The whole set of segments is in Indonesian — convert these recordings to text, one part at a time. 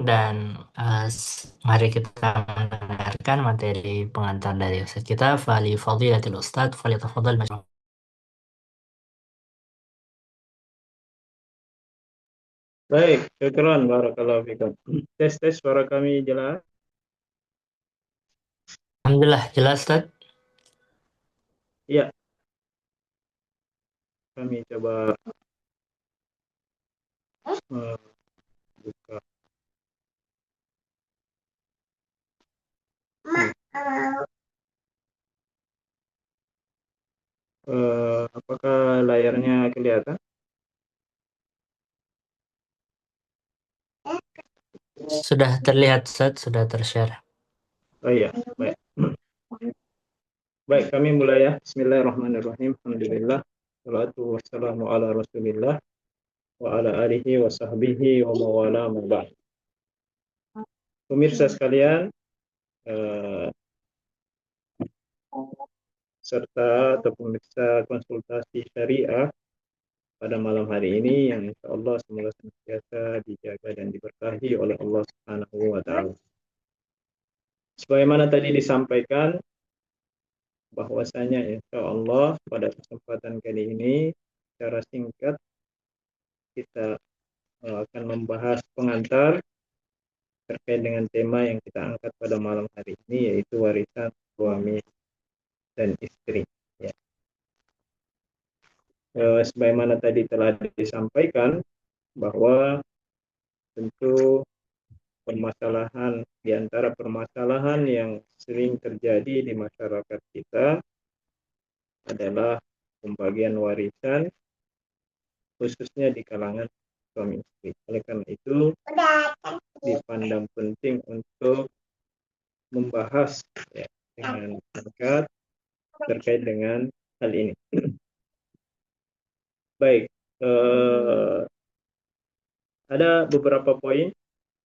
dan mari kita mendengarkan materi pengantar dari Ustaz kita. Fali fadilatil Ustaz, falyatafadhal mashkur. Baik, syukran barakallahu fikum. Tes suara kami jelas. Alhamdulillah, jelas Ustaz. Iya, kami coba buka. Apakah layarnya kelihatan? Sudah terlihat Ustaz, sudah tershare. Oh iya, baik. Baik, kami mulai ya. Bismillahirrahmanirrahim. Alhamdulillah. Salatu wassalamu ala Rasulillah wa ala alihi wa sahbihi wa mawala ma ba'd. Pemirsa sekalian, serta atau pemirsa konsultasi syariah pada malam hari ini yang insya Allah semoga senantiasa dijaga dan diberkahi oleh Allah Subhanahu wa Ta'ala. Sebagaimana tadi disampaikan bahwasanya insya Allah pada kesempatan kali ini secara singkat kita akan membahas pengantar terkait dengan tema yang kita angkat pada malam hari ini, yaitu warisan suami dan istri. Ya. Sebagaimana tadi telah disampaikan bahwa tentu permasalahan di antara permasalahan yang sering terjadi di masyarakat kita adalah pembagian warisan, khususnya di kalangan suami istri. Oleh karena itu dipandang penting untuk membahas ya, dengan singkat terkait dengan hal ini. Baik, ada beberapa poin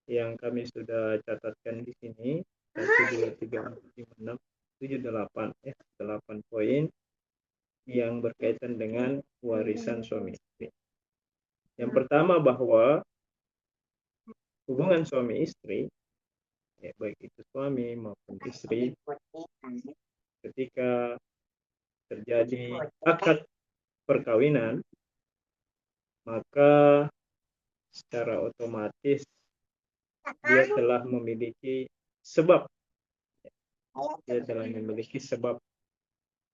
yang kami sudah catatkan di sini. 1, 2, 3, 4, 5, 6, 7, 8 8 poin yang berkaitan dengan warisan suami istri. Yang pertama bahwa hubungan suami istri, ya, baik itu suami maupun istri, ketika terjadi akad perkawinan, maka secara otomatis dia telah memiliki sebab,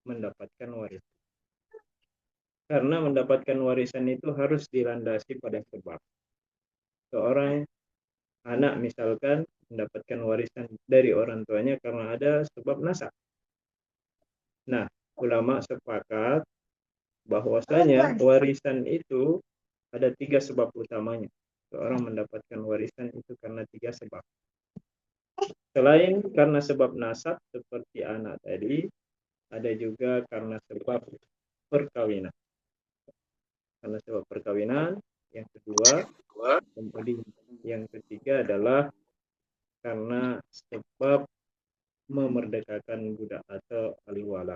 mendapatkan warisan. Karena mendapatkan warisan itu harus dilandasi pada sebab. Seorang anak misalkan mendapatkan warisan dari orang tuanya karena ada sebab nasab. Nah, ulama sepakat bahwasanya warisan itu ada 3 sebab utamanya. Seorang mendapatkan warisan itu karena 3 sebab. Selain karena sebab nasab seperti anak tadi, ada juga karena sebab perkawinan. Karena sebab perkawinan, yang kedua, kemudian yang ketiga adalah karena sebab memerdekakan budak atau aliwala.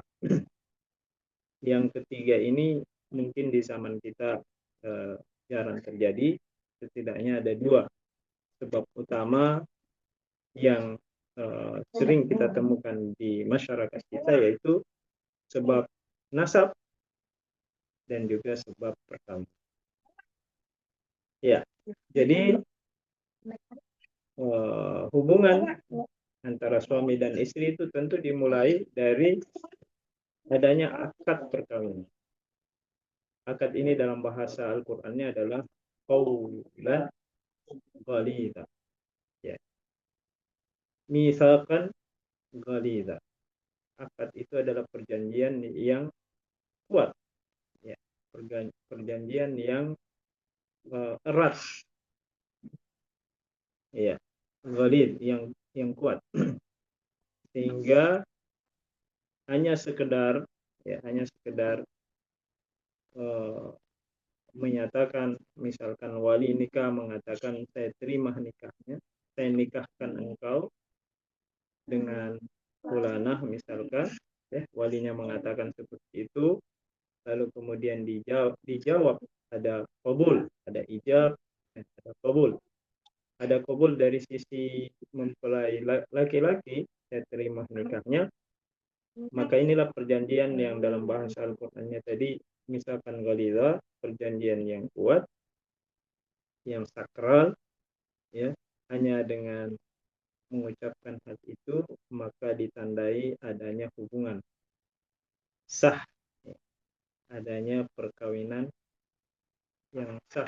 Yang ketiga ini mungkin di zaman kita jarang terjadi. Setidaknya ada 2 sebab utama yang sering kita temukan di masyarakat kita, yaitu sebab nasab dan juga sebab perkawinan. Ya, jadi hubungan antara suami dan istri itu tentu dimulai dari adanya akad perkawinan. Akad ini dalam bahasa Al-Qur'annya adalah qaulan ghalidha. Ya. Misalkan ghalidha. Akad itu adalah perjanjian yang kuat. Ya. Perjanjian yang erat. Ya. Ghalid yang kuat. Sehingga hanya sekedar menyatakan, misalkan wali nikah mengatakan saya terima nikahnya, saya nikahkan engkau dengan fulanah misalkan, walinya mengatakan seperti itu, lalu kemudian dijawab ada qabul, ada ijab, ada qabul. Ada kabul dari sisi mempelai laki-laki, saya terima nikahnya, maka inilah perjanjian yang dalam bahasa Al-Qur'annya tadi, misalkan ghalidha, perjanjian yang kuat, yang sakral, ya, hanya dengan mengucapkan hal itu maka ditandai adanya hubungan sah, ya, adanya perkawinan yang sah,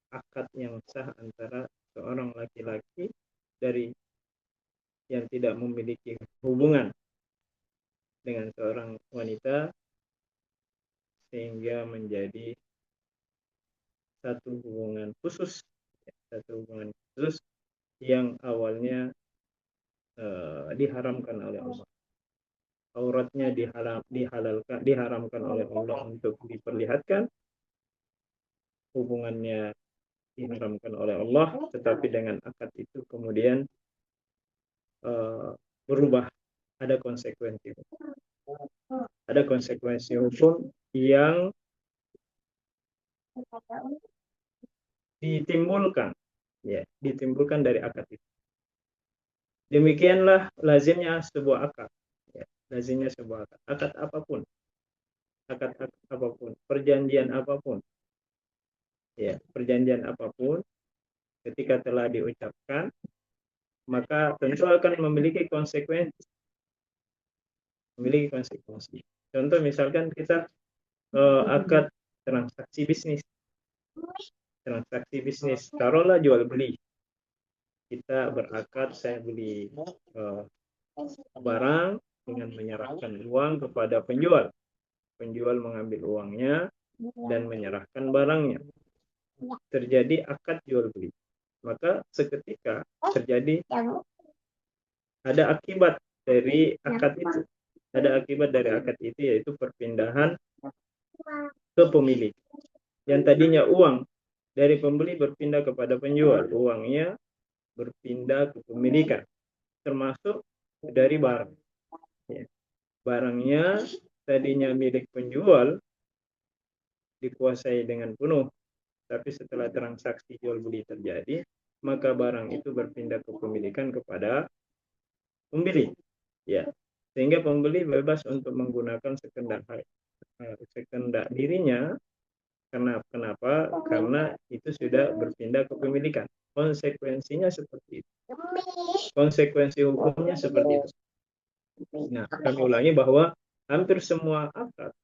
akad yang sah antara seorang laki-laki dari yang tidak memiliki hubungan dengan seorang wanita sehingga menjadi satu hubungan khusus, ya, satu hubungan khusus yang awalnya diharamkan oleh Allah. Auratnya diharamkan oleh Allah untuk diperlihatkan, hubungannya diharamkan oleh Allah, tetapi dengan akad itu kemudian berubah, ada konsekuensi hukum yang ditimbulkan, ya, ditimbulkan dari akad itu. Demikianlah lazimnya sebuah akad, ya, lazimnya sebuah akad apapun, perjanjian apapun, ya, perjanjian apapun ketika telah diucapkan maka tentu akan memiliki konsekuensi. Contoh misalkan kita akad transaksi bisnis, taruhlah jual beli. Kita berakad, saya beli barang dengan menyerahkan uang kepada penjual. Penjual mengambil uangnya dan menyerahkan barangnya. Terjadi akad jual beli. Maka seketika terjadi ada akibat dari akad itu. Yaitu perpindahan ke pemilik. Yang tadinya uang dari pembeli berpindah kepada penjual. Uangnya berpindah ke pemilikan. Termasuk dari barang. Ya. Barangnya tadinya milik penjual dikuasai dengan penuh. Tapi setelah transaksi jual beli terjadi, maka barang itu berpindah ke pemilikan kepada pembeli. Ya. Sehingga pembeli bebas untuk menggunakan sekendak dirinya. Kenapa? Karena itu sudah berpindah ke pemilikan. Konsekuensinya seperti itu. Konsekuensi hukumnya seperti itu. Nah, kami ulangi bahwa hampir semua akad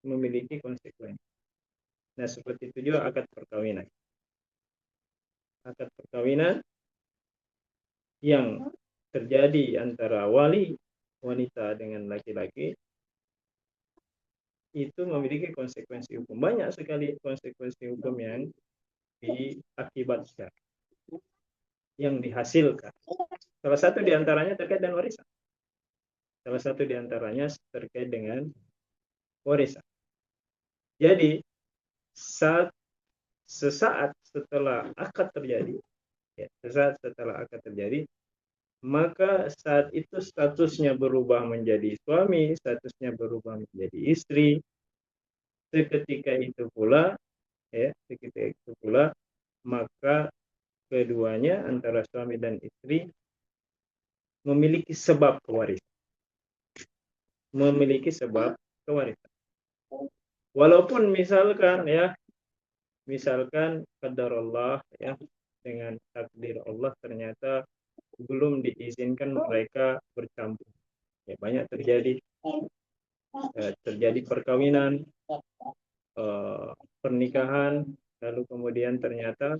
memiliki konsekuensi. Nah, seperti itu juga akad perkawinan. Akad perkawinan yang terjadi antara wali wanita dengan laki-laki itu memiliki konsekuensi hukum. Banyak sekali konsekuensi hukum yang diakibatkan, yang dihasilkan. Salah satu diantaranya terkait dengan warisan. Jadi sesaat setelah akad terjadi, maka saat itu statusnya berubah menjadi suami, statusnya berubah menjadi istri. Seketika itu pula, maka keduanya antara suami dan istri memiliki sebab kewarisan. Walaupun misalkan qadarullah, ya, dengan takdir Allah ternyata belum diizinkan mereka bercampur. Ya, banyak terjadi perkawinan, pernikahan, lalu kemudian ternyata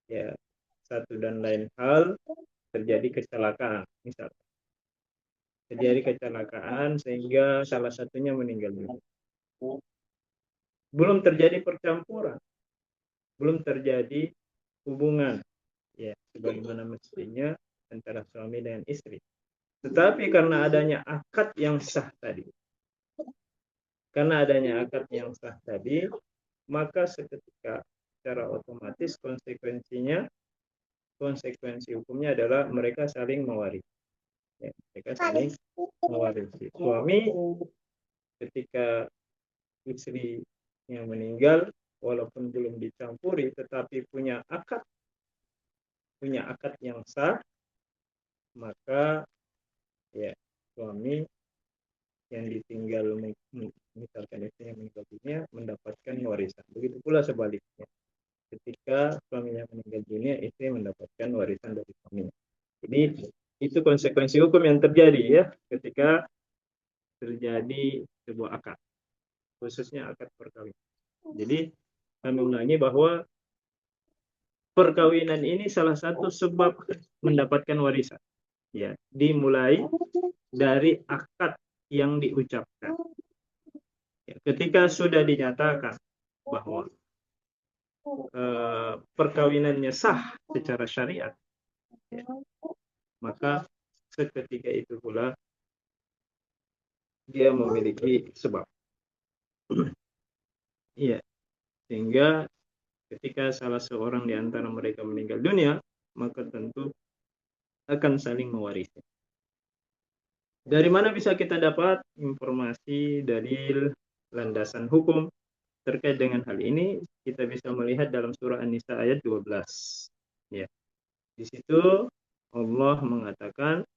ya satu dan lain hal terjadi kecelakaan, sehingga salah satunya meninggal dunia. Belum terjadi percampuran, belum terjadi hubungan, ya, sebagaimana mestinya antara suami dan istri. Tetapi karena adanya akad yang sah tadi, maka seketika secara otomatis konsekuensi hukumnya adalah mereka saling mewarisi. Ya, Suami ketika istri yang meninggal, walaupun belum dicampuri, tetapi punya akad punya akad yang sah, maka ya suami yang ditinggal misalkan istrinya meninggal dunia mendapatkan warisan. Begitu pula sebaliknya. Ketika suaminya meninggal dunia, istri mendapatkan warisan dari suaminya. Jadi itu konsekuensi hukum yang terjadi ya ketika terjadi sebuah akad, khususnya akad perkawinan. Jadi kami ulangi bahwa perkawinan ini salah satu sebab mendapatkan warisan. Ya, dimulai dari akad yang diucapkan. Ya, ketika sudah dinyatakan bahwa perkawinannya sah secara syariat, ya, maka seketika itu pula dia memiliki sebab. Iya, sehingga ketika salah seorang di antara mereka meninggal dunia, maka tentu akan saling mewarisi. Dari mana bisa kita dapat informasi, dalil, landasan hukum terkait dengan hal ini? Kita bisa melihat dalam surah An-Nisa ayat 12. Ya. Di situ Allah mengatakan,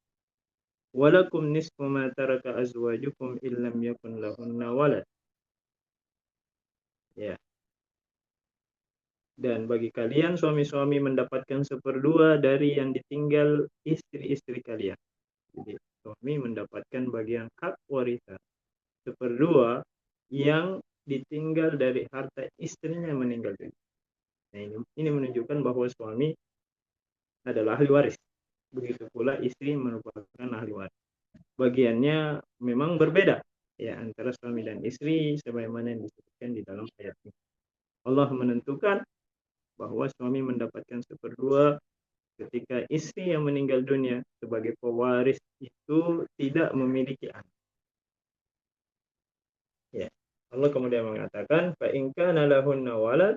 "Walakum nisfu ma taraka azwajukum illam yakun lahunna walad." Ya. Dan bagi kalian suami-suami mendapatkan seperdua dari yang ditinggal istri-istri kalian. Jadi suami mendapatkan bagian hak warisan seperdua yang ditinggal dari harta istrinya yang meninggal dunia. Nah, ini menunjukkan bahwa suami adalah ahli waris. Begitu pula istri merupakan ahli waris. Bagiannya memang berbeda ya antara suami dan istri sebagaimana yang disebutkan di dalam ayat ini. Allah menentukan bahwa suami mendapatkan seperdua ketika istri yang meninggal dunia sebagai pewaris itu tidak memiliki anak. Ya. Allah kemudian mengatakan, fa in kana lahunna walad,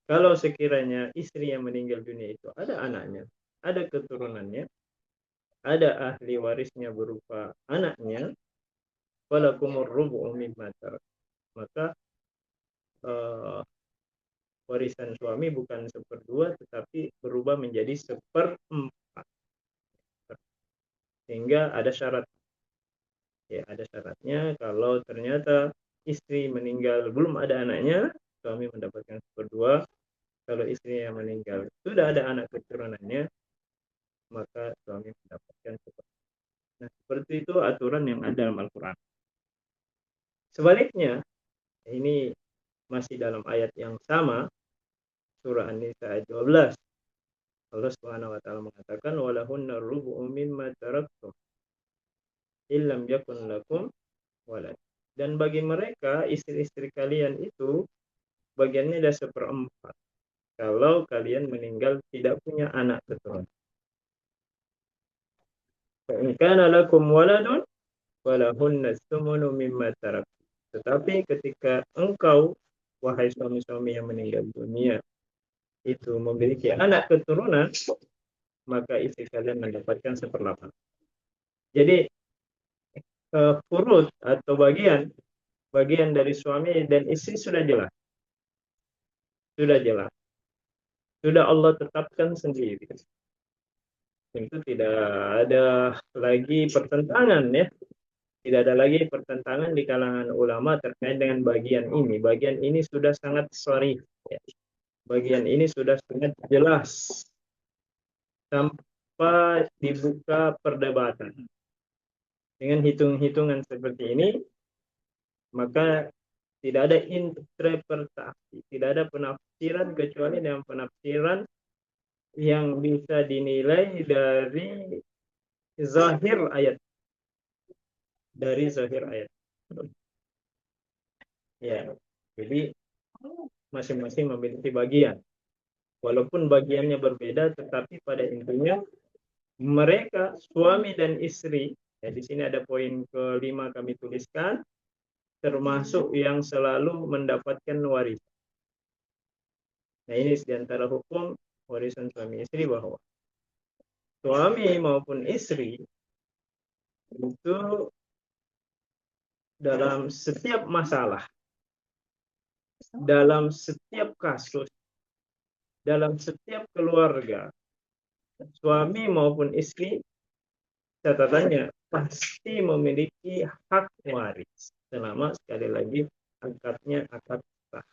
kalau sekiranya istri yang meninggal dunia itu ada anaknya, ada keturunannya, ada ahli warisnya berupa anaknya, falakumur rubu'u mimma tarak. Maka uh, warisan suami bukan seperdua tetapi berubah menjadi seperempat. Sehingga ada syarat. Ya, ada syaratnya kalau ternyata istri meninggal belum ada anaknya, suami mendapatkan seperdua. Kalau istri yang meninggal sudah ada anak keturunannya, maka suami mendapatkan seperdua. Nah, seperti itu aturan yang ada dalam Al-Quran. Sebaliknya, ini masih dalam ayat yang sama, surah An-Nisa ayat 12. Allah Subhanahu wa taala mengatakan walahunna rubu'u mimma taraktum illam yakun lakum walad. Dan bagi mereka istri-istri kalian itu bagiannya ada seperempat kalau kalian meninggal tidak punya anak keturunan. Fa in kana lakum waladun walahunna tsumunu mimma taraktum. Tetapi ketika engkau wahai suami-suami yang meninggal dunia itu memiliki anak keturunan, maka istri kalian mendapatkan seperempat. Jadi furud atau bagian dari suami dan istri sudah jelas, sudah Allah tetapkan sendiri. Itu tidak ada lagi pertentangan ya, tidak ada lagi pertentangan di kalangan ulama terkait dengan bagian ini. Bagian ini sudah sangat sharih, ya. Bagian ini sudah sangat jelas tanpa dibuka perdebatan. Dengan hitung-hitungan seperti ini, maka tidak ada interpretasi, tidak ada penafsiran kecuali dengan penafsiran yang bisa dinilai dari zahir ayat. Dari zahir ayat. Ya, jadi masing-masing memiliki bagian. Walaupun bagiannya berbeda, tetapi pada intinya mereka suami dan istri. Ya, di sini ada poin kelima kami tuliskan, termasuk yang selalu mendapatkan warisan. Nah, ini diantara hukum warisan suami istri bahwa suami maupun istri itu dalam setiap masalah, dalam setiap kasus dalam setiap keluarga, suami maupun istri, catatannya pasti memiliki hak waris selama sekali lagi akadnya akad sah.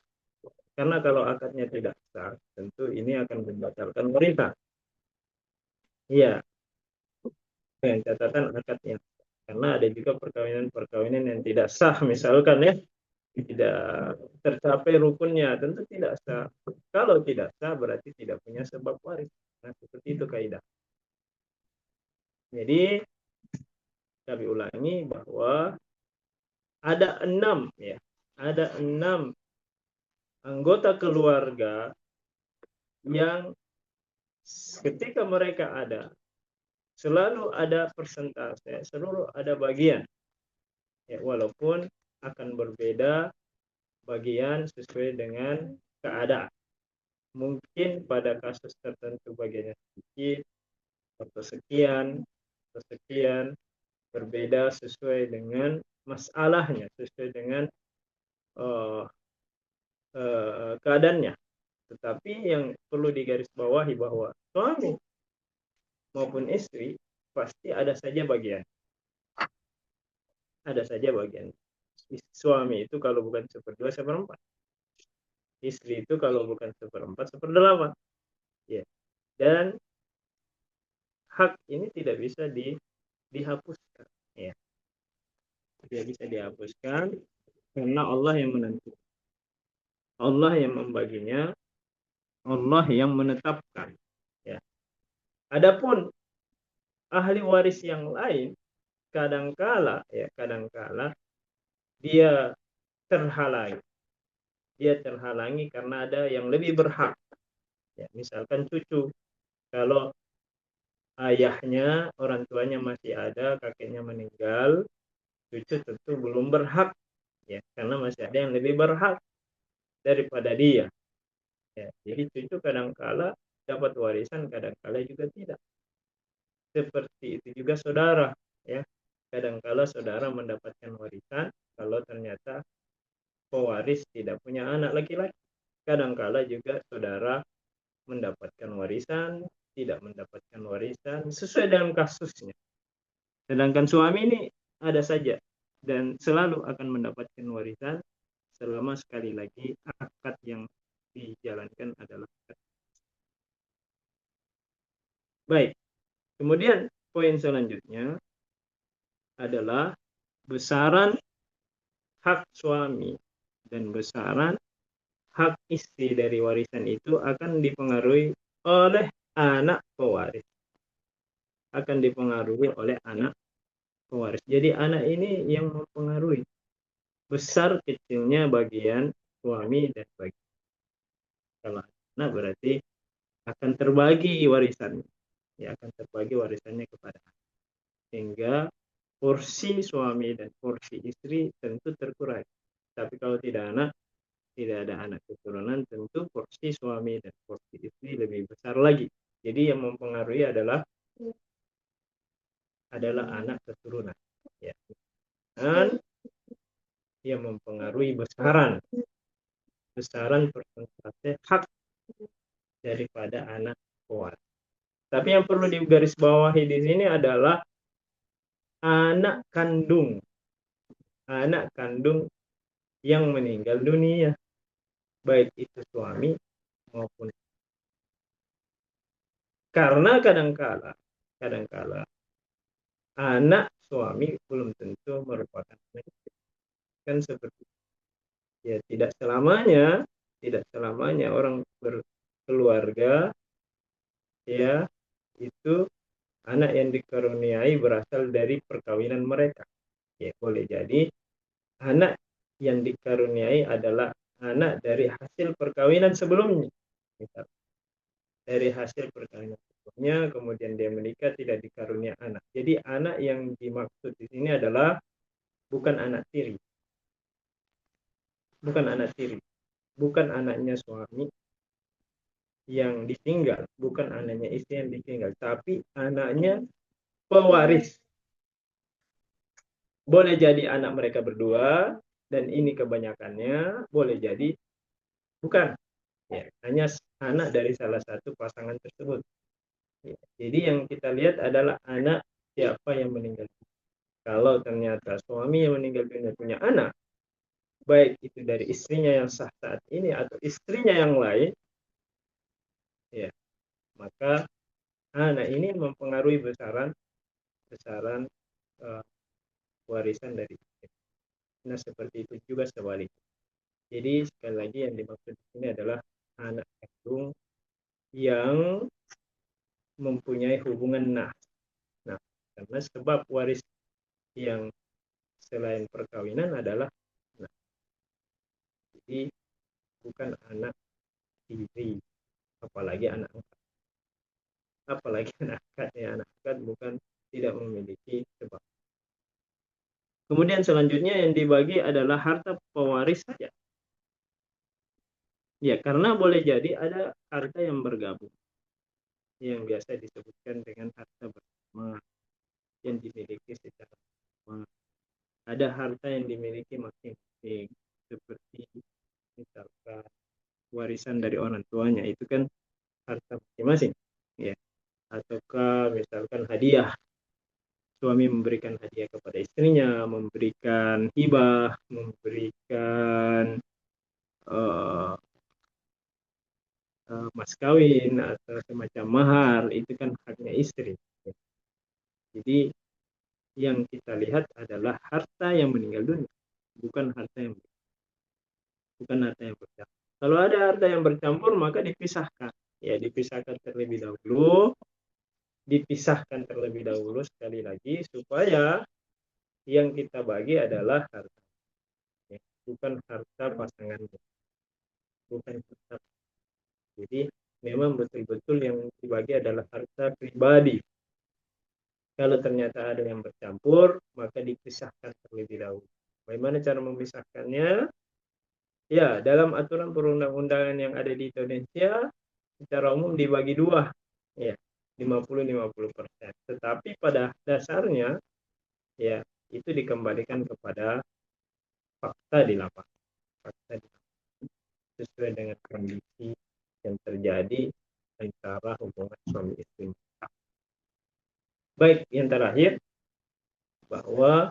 Karena kalau akadnya tidak sah, tentu ini akan membatalkan warisan. Iya, dengan catatan akadnya. Karena ada juga perkawinan-perkawinan yang tidak sah, misalkan ya, tidak tercapai rukunnya, tentu tidak sah. Kalau tidak sah berarti tidak punya sebab waris. Nah, seperti itu kaidah. Jadi kami ulangi bahwa ada enam anggota keluarga yang ketika mereka ada, selalu ada persentase, selalu ada bagian, ya, walaupun akan berbeda bagian sesuai dengan keadaan. Mungkin pada kasus tertentu bagiannya sedikit atau sekian berbeda sesuai dengan masalahnya, sesuai dengan uh, keadaannya. Tetapi yang perlu digarisbawahi bahwa suami maupun istri pasti ada saja bagian. Ada saja bagian. Suami itu kalau bukan seperdua, seperempat. Istri itu kalau bukan seperempat, seperdelapan. Ya. Dan hak ini tidak bisa dihapuskan. Ya. Tidak bisa dihapuskan karena Allah yang menentukan. Allah yang membaginya, Allah yang menetapkan. Ya. Adapun ahli waris yang lain, kadangkala dia terhalangi. Dia terhalangi karena ada yang lebih berhak. Ya, misalkan cucu, kalau ayahnya, orang tuanya masih ada, kakeknya meninggal, cucu tentu belum berhak, ya, karena masih ada yang lebih berhak daripada dia. Ya, jadi cucu kadangkala dapat warisan, kadangkala juga tidak. Seperti itu juga saudara, ya. Kadangkala saudara mendapatkan warisan kalau ternyata pewaris tidak punya anak laki-laki. Kadangkala juga saudara mendapatkan warisan, tidak mendapatkan warisan, sesuai dengan kasusnya. Sedangkan suami ini ada saja dan selalu akan mendapatkan warisan selama sekali lagi akad yang dijalankan adalah akad. Baik, kemudian poin selanjutnya adalah besaran hak suami dan besaran hak istri dari warisan itu akan dipengaruhi oleh anak pewaris. Akan dipengaruhi oleh anak pewaris. Jadi anak ini yang mempengaruhi besar kecilnya bagian suami dan bagian. Kalau anak berarti akan terbagi warisannya. Ya, akan terbagi warisannya kepada anak. Sehingga porsi suami dan porsi istri tentu terkurangi. Tapi kalau tidak ada anak keturunan, tentu porsi suami dan porsi istri lebih besar lagi. Jadi yang mempengaruhi adalah anak keturunan. Ya. Dan yang mempengaruhi besaran persentase hak daripada anak pewaris. Tapi yang perlu digarisbawahi di sini adalah anak kandung yang meninggal dunia, baik itu suami maupun, karena kadangkala anak suami belum tentu merupakan anak, kan seperti itu. Ya, tidak selamanya orang berkeluarga ya itu anak yang dikaruniai berasal dari perkawinan mereka. Ya, boleh jadi anak yang dikaruniai adalah anak dari hasil perkawinan sebelumnya. Misal, dari hasil perkawinan sebelumnya, kemudian dia menikah tidak dikarunia anak. Jadi anak yang dimaksud di sini adalah bukan anak tiri. Bukan anaknya suami yang ditinggal, bukan anaknya istri yang ditinggal, tapi anaknya pewaris. Boleh jadi anak mereka berdua, dan ini kebanyakannya boleh jadi bukan. ya, hanya anak dari salah satu pasangan tersebut. Ya, jadi yang kita lihat adalah anak siapa yang meninggal. Kalau ternyata suami yang meninggal dunia punya anak, baik itu dari istrinya yang sah saat ini atau istrinya yang lain, ya, maka anak ini mempengaruhi besaran besaran uh, warisan dari istri. Nah, seperti itu juga sebaliknya. Jadi sekali lagi yang dimaksud di sini adalah anak kandung yang mempunyai hubungan nah, karena sebab waris yang selain perkawinan adalah nah, jadi bukan anak tiri, apalagi anak angkat, apalagi anak angkat ya, anak angkat bukan tidak memiliki sebab. Kemudian selanjutnya yang dibagi adalah harta pewaris saja. Ya, karena boleh jadi ada harta yang bergabung, yang biasa disebutkan dengan harta bersama, yang dimiliki secara bersama. Ada harta yang dimiliki masing-masing, seperti misalkan warisan dari orang tuanya, itu kan harta masing-masing. Ya, ataukah misalkan hadiah, suami memberikan hadiah kepada istrinya, memberikan hibah, memberikan uh, mas kawin atau semacam mahar, itu kan haknya istri. Jadi yang kita lihat adalah harta yang meninggal dunia, bukan harta yang bercampur. Kalau ada harta yang bercampur maka dipisahkan. Ya, dipisahkan terlebih dahulu sekali lagi supaya yang kita bagi adalah harta, ya, bukan harta pasangannya, bukan harta. Jadi memang betul-betul yang dibagi adalah harta pribadi. Kalau ternyata ada yang bercampur, maka dipisahkan terlebih dahulu. Bagaimana cara memisahkannya? Ya, dalam aturan perundang-undangan yang ada di Indonesia, secara umum dibagi dua, ya, 50-50%. Tetapi pada dasarnya, ya, itu dikembalikan kepada fakta di lapangan. Fakta di lapangan sesuai dengan kondisi yang terjadi antara hubungan suami istri. Baik, yang terakhir, bahwa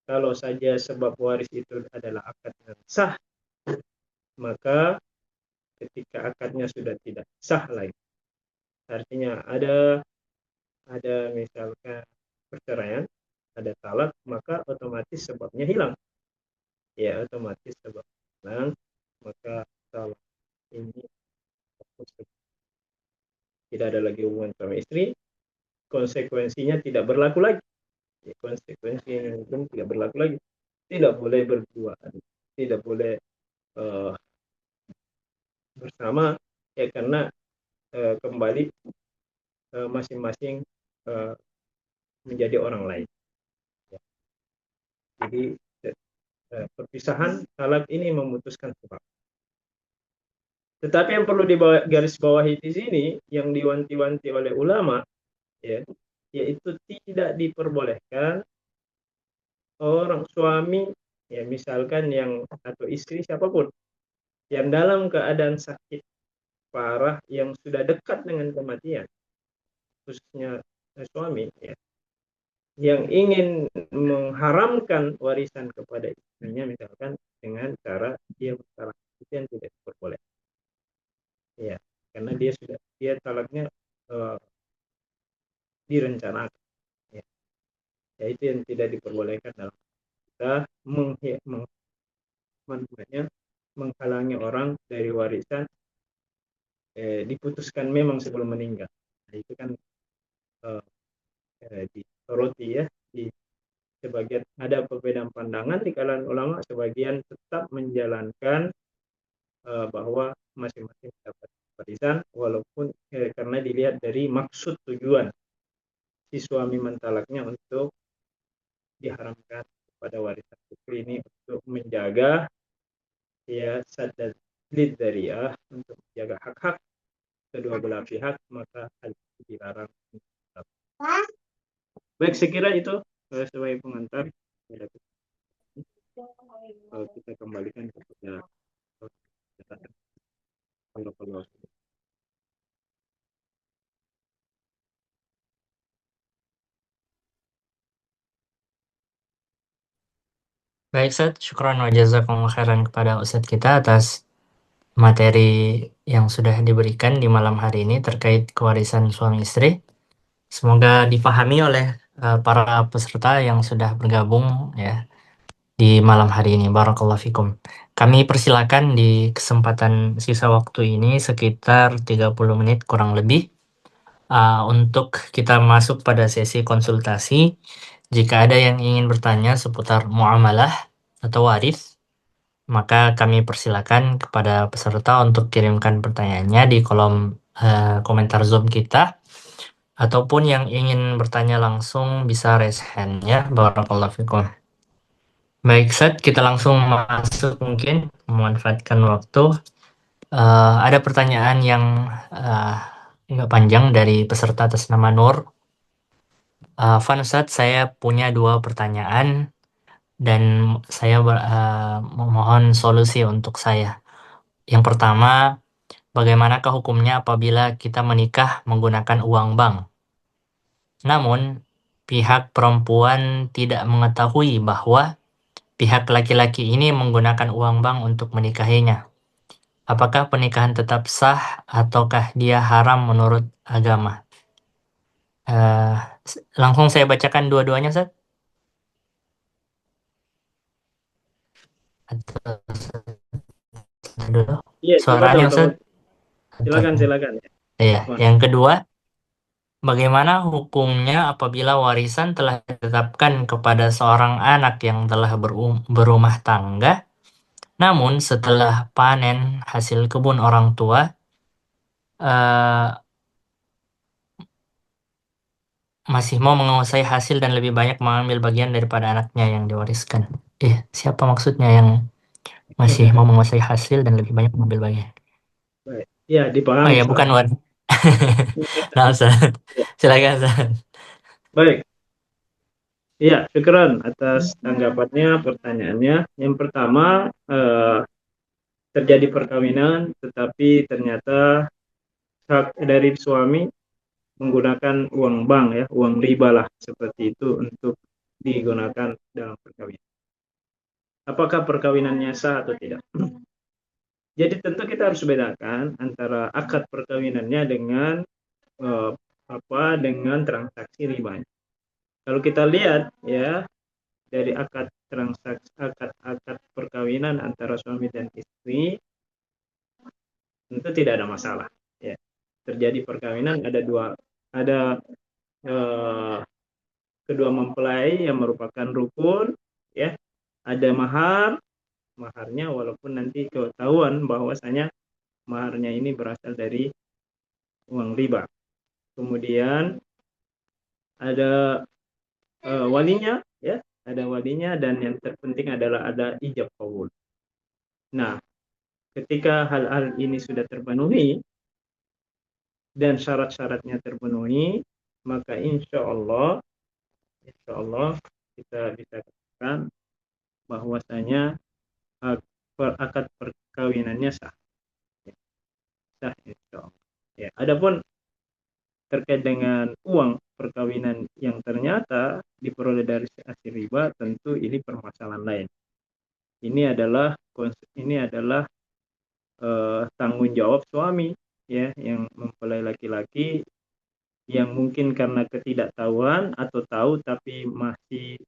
kalau saja sebab waris itu adalah akad yang sah, maka ketika akadnya sudah tidak sah lagi, artinya ada misalkan perceraian, ada talak, maka otomatis sebabnya hilang. Ya, otomatis sebab hilang, maka talak ini tidak ada lagi hubungan suami istri, konsekuensinya tidak berlaku lagi. Ya, konsekuensinya pun tidak berlaku lagi. Tidak boleh berdua, tidak boleh uh, bersama, ya, karena kembali masing-masing menjadi orang lain. Ya. Jadi perpisahan talak ini memutuskan sebab. Tetapi yang perlu garis bawahi di sini, yang diwanti-wanti oleh ulama, ya, yaitu tidak diperbolehkan orang suami, ya, misalkan yang atau istri siapapun yang dalam keadaan sakit parah yang sudah dekat dengan kematian, khususnya suami, ya, yang ingin mengharamkan warisan kepada istrinya misalkan dengan cara dia bertalak, itu yang tidak diperbolehkan, ya, karena dia talaknya uh, direncanakan, ya. Ya, itu yang tidak diperbolehkan dalam kita menghalangi orang dari warisan, diputuskan memang sebelum meninggal. Nah, itu kan uh, disoroti, ya, di sebagian ada perbedaan pandangan di kalangan ulama, sebagian tetap menjalankan bahwa masing-masing dapat warisan, walaupun karena dilihat dari maksud tujuan si suami mentalaknya untuk diharamkan pada warisan istri ini untuk menjaga, ya, sadad lid dariyah, untuk menjaga hak-hak kedua belah pihak, maka hal itu dilarang. Baik, sekira itu sebagai pengantar. Kita kembalikan kepada Baik, Ustaz. Syukran wa jazakumullah khairan kepada Ustadz kita atas materi yang sudah diberikan di malam hari ini terkait kewarisan suami istri. Semoga dipahami oleh para peserta yang sudah bergabung ya di malam hari ini. Barakallahu fikum. Kami persilakan di kesempatan sisa waktu ini sekitar 30 menit kurang lebih untuk kita masuk pada sesi konsultasi. Jika ada yang ingin bertanya seputar muamalah atau waris, maka kami persilakan kepada peserta untuk kirimkan pertanyaannya di kolom komentar Zoom kita. Ataupun yang ingin bertanya langsung bisa raise hand-nya. Barakallahu fikum. Baik, Seth, kita langsung masuk mungkin memanfaatkan waktu. Ada pertanyaan yang eh, agak panjang dari peserta atas nama Nur. Van Ustadz, saya punya dua pertanyaan dan saya memohon solusi untuk saya. Yang pertama, bagaimanakah hukumnya apabila kita menikah menggunakan uang bank? Namun, pihak perempuan tidak mengetahui bahwa pihak laki-laki ini menggunakan uang bank untuk menikahinya. Apakah pernikahan tetap sah ataukah dia haram menurut agama? Eh, Langsung saya bacakan dua-duanya, Ustaz. Atau dulu Iya, coba suaranya, dong kamu Ustaz. Atau, silakan silakan ya. iya. Mohon. Yang kedua, bagaimana hukumnya apabila warisan telah ditetapkan kepada seorang anak yang telah berumah tangga, namun setelah panen hasil kebun orang tua, eh, masih mau menguasai hasil dan lebih banyak mengambil bagian daripada anaknya yang diwariskan. Siapa maksudnya yang masih mau menguasai hasil dan lebih banyak mengambil bagian? Baik. Ya, Oh dipahami ya, bukan soalnya. waris. Nah, Ustaz. Ya. Silakan, Ustaz. Baik. Iya, syukran atas tanggapannya, pertanyaannya. Yang pertama, terjadi perkawinan, tetapi ternyata hak dari suami menggunakan uang bank ya, uang riba lah seperti itu untuk digunakan dalam perkawinan. Apakah perkawinannya sah atau tidak? Jadi tentu kita harus bedakan antara akad perkawinannya dengan eh, dengan transaksi riba. Kalau kita lihat ya dari akad transaksi akad perkawinan antara suami dan istri tentu tidak ada masalah. Ya, terjadi perkawinan ada eh, kedua mempelai yang merupakan rukun, ya, ada maharnya walaupun nanti ketahuan bahwasanya maharnya ini berasal dari uang riba. Kemudian ada walinya, ya, ada walinya dan yang terpenting adalah ada ijab kabul. Nah, ketika hal-hal ini sudah terpenuhi dan syarat-syaratnya terpenuhi, maka insya Allah kita bisa katakan bahwasanya akad perkawinannya sah, sah insya Allah. Ya, adapun terkait dengan uang perkawinan yang ternyata diperoleh dari hasil riba, tentu ini permasalahan lain. Ini adalah tanggung jawab suami ya yang mempelai laki-laki yang mungkin karena ketidaktahuan atau tahu tapi masih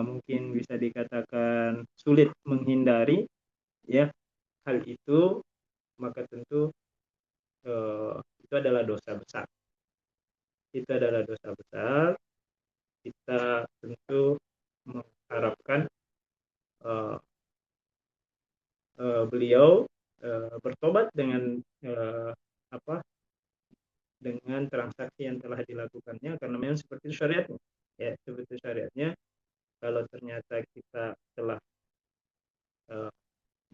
mungkin bisa dikatakan sulit menghindari ya hal itu, maka tentu itu adalah dosa besar. Itu adalah dosa besar. Kita tentu mengharapkan uh, beliau bertobat dengan apa dengan transaksi yang telah dilakukannya karena memang seperti itu syariatnya, ya seperti syariatnya. Kalau ternyata kita telah uh,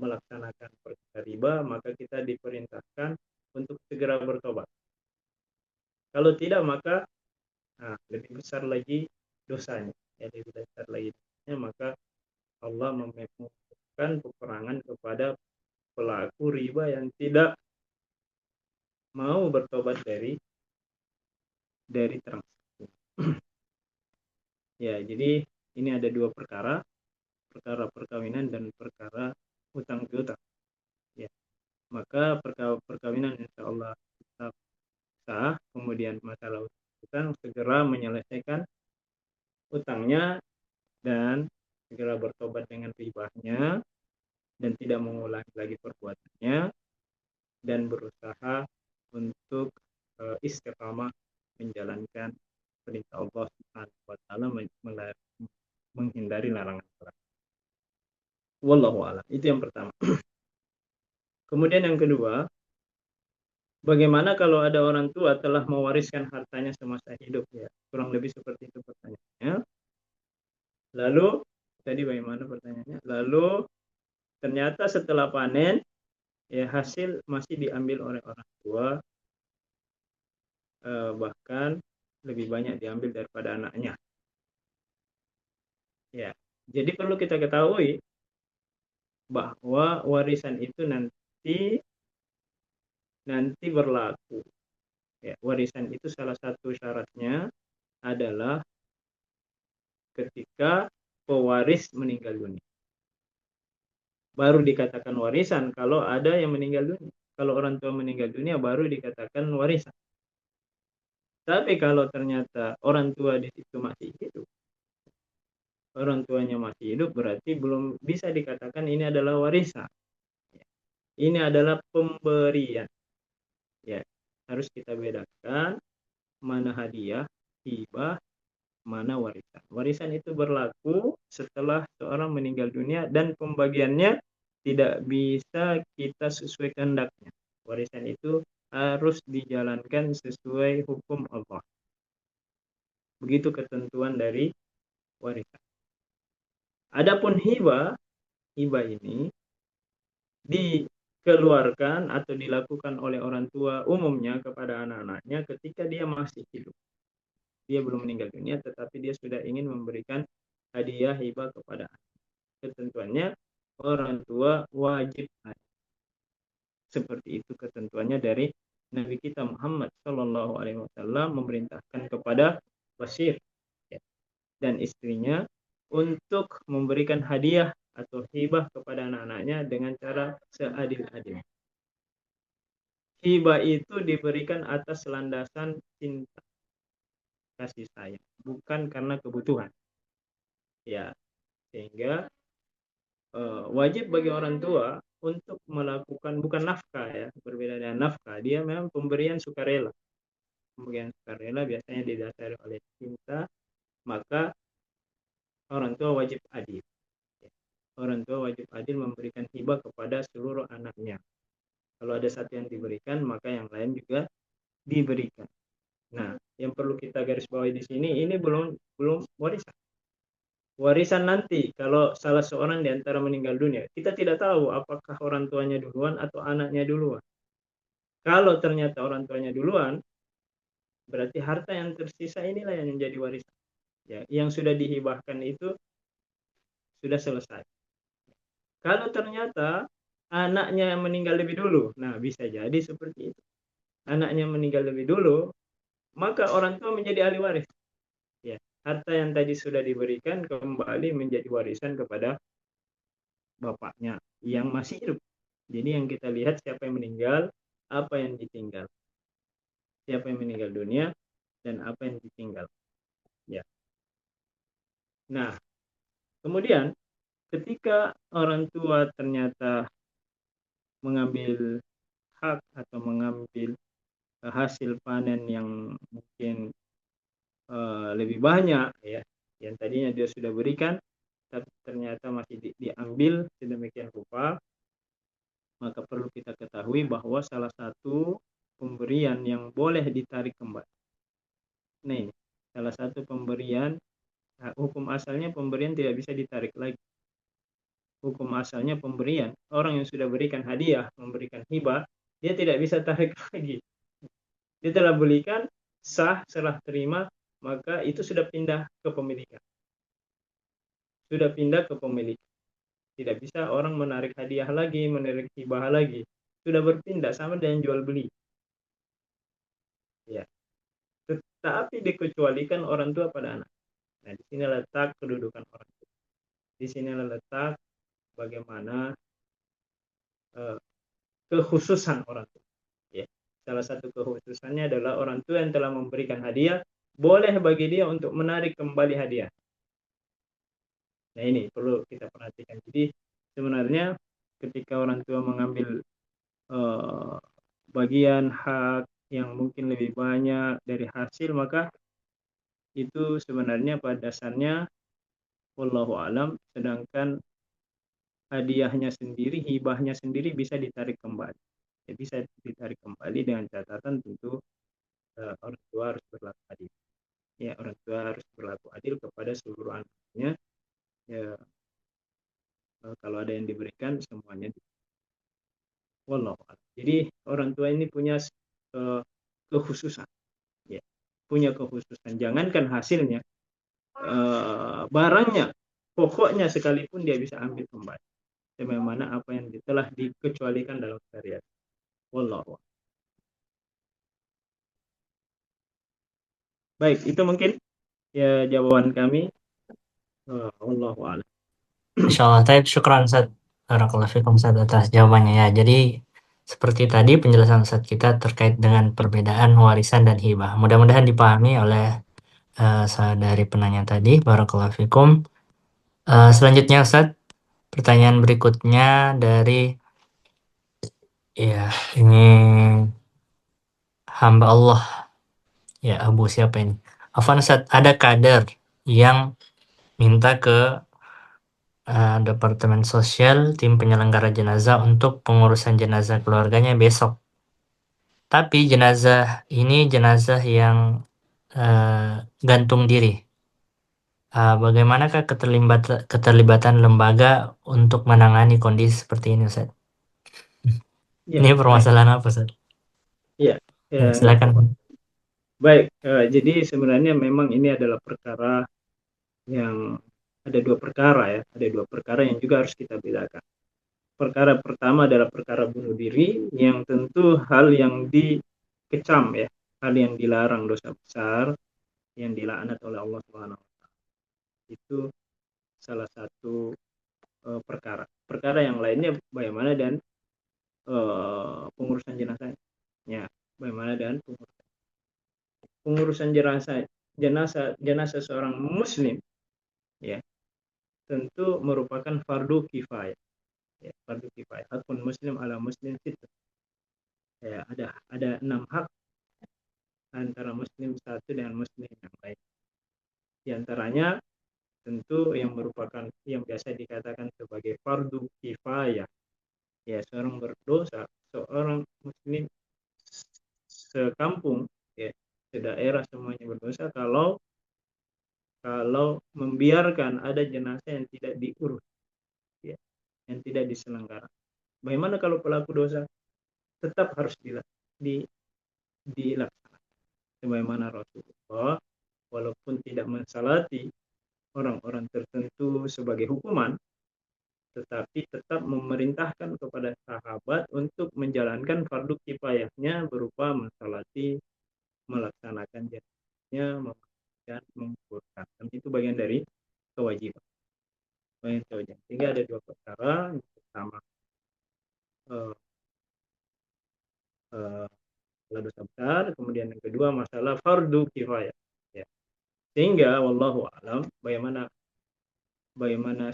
melaksanakan perkara riba, maka kita diperintahkan untuk segera bertobat. Kalau tidak, maka lebih besar lagi dosanya, ya lebih besar lagi dosanya, maka Allah memutuskan peperangan kepada pelaku riba yang tidak mau bertobat dari transaksi. Ya, jadi ini ada dua perkara. perkara perkawinan dan perkara hutang piutang. Ya, maka perkawinan insya Allah tetap sah. Kemudian masalah hutang segera menyelesaikan hutangnya dan segera bertobat dengan ribahnya dan tidak mengulangi lagi perbuatannya dan berusaha untuk istiqamah menjalankan perintah Allah Subhanahu wa taala, menghindari larangan Allah. Wallahu a'lam. Itu yang pertama. Kemudian yang kedua, bagaimana kalau ada orang tua telah mewariskan hartanya semasa hidup, ya? Kurang lebih seperti itu pertanyaannya. Lalu tadi bagaimana pertanyaannya? Lalu ternyata setelah panen, ya hasil masih diambil oleh orang tua, bahkan lebih banyak diambil daripada anaknya. Ya, jadi perlu kita ketahui bahwa warisan itu nanti berlaku. Ya, warisan itu salah satu syaratnya adalah ketika pewaris meninggal dunia. Baru dikatakan warisan kalau ada yang meninggal dunia. Kalau orang tua meninggal dunia baru dikatakan warisan. Tapi kalau ternyata orang tua di situ masih hidup, orang tuanya masih hidup, berarti belum bisa dikatakan ini adalah warisan. Ini adalah pemberian. Ya, harus kita bedakan mana hadiah, hibah, mana warisan. Warisan itu berlaku setelah seorang meninggal dunia dan pembagiannya tidak bisa kita sesuai kehendaknya. Warisan itu harus dijalankan sesuai hukum Allah. Begitu ketentuan dari warisan. Adapun hibah, hibah ini dikeluarkan atau dilakukan oleh orang tua umumnya kepada anak-anaknya ketika dia masih hidup. Dia belum meninggal dunia tetapi dia sudah ingin memberikan hadiah hibah kepada anak. Ketentuannya orang tua wajib hadir. Seperti itu ketentuannya dari Nabi kita Muhammad Shallallahu Alaihi Wasallam memerintahkan kepada Bashir, ya, dan istrinya untuk memberikan hadiah atau hibah kepada anak-anaknya dengan cara seadil-adil. Hibah itu diberikan atas landasan cinta, kasih sayang, bukan karena kebutuhan. Ya, sehingga wajib bagi orang tua untuk melakukan bukan nafkah, ya, berbeda dengan nafkah. Dia memang pemberian sukarela. Pemberian sukarela biasanya didasari oleh cinta, maka orang tua wajib adil. Orang tua wajib adil memberikan hibah kepada seluruh anaknya. Kalau ada satu yang diberikan, maka yang lain juga diberikan. Nah, yang perlu kita garis bawahi di sini, ini belum warisan. Warisan nanti kalau salah seorang di antara meninggal dunia, kita tidak tahu apakah orang tuanya duluan atau anaknya duluan. Kalau ternyata orang tuanya duluan, berarti harta yang tersisa inilah yang menjadi warisan. Ya, yang sudah dihibahkan itu sudah selesai. Kalau ternyata anaknya yang meninggal lebih dulu, nah bisa jadi seperti itu. Anaknya meninggal lebih dulu, maka orang tua menjadi ahli waris. Ya, harta yang tadi sudah diberikan kembali menjadi warisan kepada bapaknya yang masih hidup. Jadi yang kita lihat siapa yang meninggal, apa yang ditinggal. Siapa yang meninggal dunia dan apa yang ditinggal. Ya. Nah, kemudian ketika orang tua ternyata mengambil hak atau mengambil hasil panen yang mungkin lebih banyak, ya, yang tadinya dia sudah berikan tapi ternyata masih diambil sedemikian rupa, maka perlu kita ketahui bahwa salah satu pemberian yang boleh ditarik kembali. Nih, salah satu pemberian, hukum asalnya pemberian tidak bisa ditarik lagi. Hukum asalnya pemberian, orang yang sudah berikan hadiah, memberikan hibah, dia tidak bisa tarik lagi. Dia telah belikan, sah, serah terima, maka itu sudah pindah ke pemilikan. Sudah pindah ke pemilikan. Tidak bisa orang menarik hadiah lagi, menarik hibah lagi. Sudah berpindah, sama dengan jual beli. Ya. Tetapi dikecualikan orang tua pada anak. Nah, di sini letak kedudukan orang tua. Di sinilah letak bagaimana uh, kekhususan orang tua. Ya. Salah satu kekhususannya adalah orang tua yang telah memberikan hadiah, boleh bagi dia untuk menarik kembali hadiah. Nah ini perlu kita perhatikan. Jadi sebenarnya ketika orang tua mengambil uh, bagian hak yang mungkin lebih banyak dari hasil, maka itu sebenarnya pada dasarnya wallahu alam, sedangkan hadiahnya sendiri, hibahnya sendiri bisa ditarik kembali. Ya, bisa ditarik kembali dengan catatan tentu orang tua harus berlaku adil. Ya, orang tua harus berlaku adil kepada seluruh anaknya. Ya, kalau ada yang diberikan semuanya. Wallahu a'lam. Jadi orang tua ini punya kekhususan, ya, punya kekhususan. Jangankan hasilnya, barangnya, pokoknya sekalipun dia bisa ambil kembali. Sebagaimana apa yang telah dikecualikan dalam syariat. Wallahu a'lam. Baik, itu mungkin ya jawaban kami. Wallahu a'lam. Insya Allah, Taib, syukran Ustaz. Barakallahu fikum Ustaz atas jawabannya ya. Jadi seperti tadi penjelasan Ustaz kita terkait dengan perbedaan warisan dan hibah. Mudah-mudahan dipahami oleh dari penanya tadi. Barakallahu fikum. Selanjutnya Ustaz, pertanyaan berikutnya dari ya ini hamba Allah ya Abu siapa ini? Afan Ustaz, ada kader yang minta ke Departemen Sosial tim penyelenggara jenazah untuk pengurusan jenazah keluarganya besok. Tapi jenazah ini jenazah yang gantung diri. Bagaimanakah keterlibatan lembaga untuk menangani kondisi seperti ini, Ustaz? Ya, Ini baik. permasalahan apa, Ustaz? Ya, Ya, nggak silakan. apa-apa. Baik, jadi sebenarnya memang ini adalah perkara yang ada dua perkara ya, ada dua perkara yang juga harus kita bedakan. Perkara pertama adalah perkara bunuh diri yang tentu hal yang dikecam ya, hal yang dilarang, dosa besar yang dilaknat oleh Allah Subhanahu wa taala. Itu salah satu perkara. Perkara yang lainnya bagaimana dan pengurusan jenazahnya. Ya, bagaimana dan pengurusan jenazah jenazah seorang muslim ya tentu merupakan fardu kifayah ya, fardu kifayah hakun muslim ala muslim itu ya, ada 6 hak antara muslim satu dengan muslim yang lain. Di antaranya tentu yang merupakan yang biasa dikatakan sebagai fardu kifayah ya, seorang berdosa, seorang muslim sekampung ya, sedaerah semuanya berdosa kalau membiarkan ada jenazah yang tidak diurus ya, yang tidak diselenggarakan. Bagaimana kalau pelaku dosa tetap harus dilaksanakan sebagaimana Rasulullah walaupun tidak mensalati orang-orang tertentu sebagai hukuman, tetapi tetap memerintahkan kepada sahabat untuk menjalankan fardu kifayahnya berupa mensalati, melaksanakan jannahnya, dan menguburkan. Dan itu bagian dari kewajiban. Sehingga ada dua perkara. Yang pertama eh, eh, dosa besar, kemudian yang kedua masalah fardu kifayah. Ya. Sehingga wallahu alam bagaimana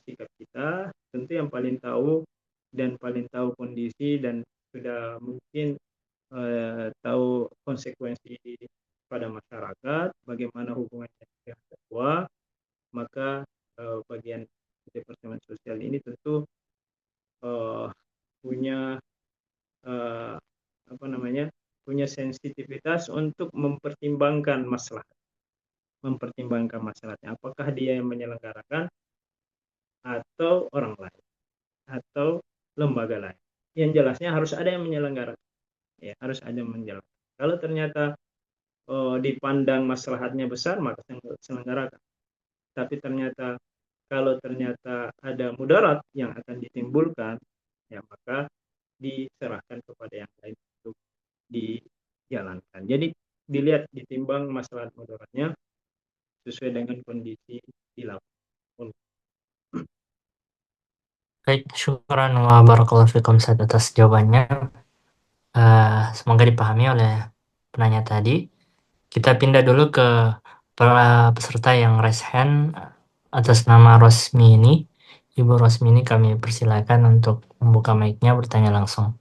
sikap kita, tentu yang paling tahu dan paling tahu kondisi dan sudah mungkin tahu konsekuensi pada masyarakat, bagaimana hubungannya dengan taqwa, maka bagian Departemen Sosial ini tentu uh, punya uh, apa namanya punya sensitivitas untuk mempertimbangkan masalahnya, apakah dia yang menyelenggarakan atau orang lain atau lembaga lain. Yang jelasnya harus ada yang menyelenggarakan, ya harus ada yang menjelaskan. Kalau ternyata dipandang maslahatnya besar, maka selenggarakan. Tapi ternyata kalau ternyata ada mudarat yang akan ditimbulkan, ya maka diserahkan kepada yang lain untuk dijalankan. Jadi dilihat, ditimbang masalah mudaratnya sesuai dengan kondisi di lapangan. Baik, syukran wa barakallahu fikum Ustaz atas jawabannya. Semoga dipahami oleh penanya tadi. Kita pindah dulu ke para peserta yang raise hand atas nama Rosmi ini. Ibu Rosmi ini kami persilakan untuk membuka mic-nya bertanya langsung.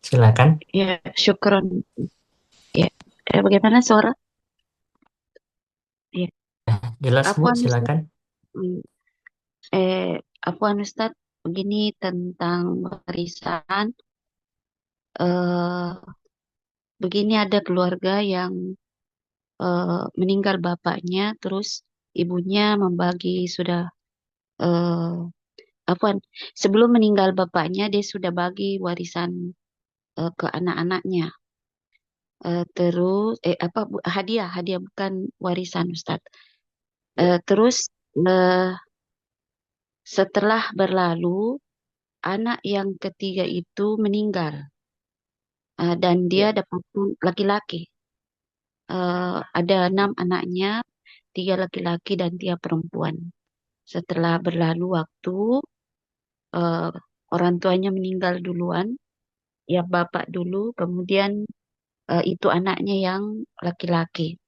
Silakan. Ya, syukron. Ya, bagaimana suara? Ya, Jelas Bu, Afwan Ustaz. silakan. Hmm, Afwan Ustaz, begini tentang warisan. Eh, Begini ada keluarga yang meninggal bapaknya, terus ibunya membagi sudah. eh Afwan, sebelum meninggal bapaknya dia sudah bagi warisan ke anak-anaknya. Terus apa hadiah, hadiah bukan warisan Ustaz. Ya, Terus eh, setelah berlalu, anak yang ketiga itu meninggal dan dia ya, dapat laki-laki. Ada 6 anaknya, 3 laki-laki dan 3 perempuan. Setelah berlalu waktu, eh, orang tuanya meninggal duluan, ya bapak dulu, kemudian itu anaknya yang laki-laki.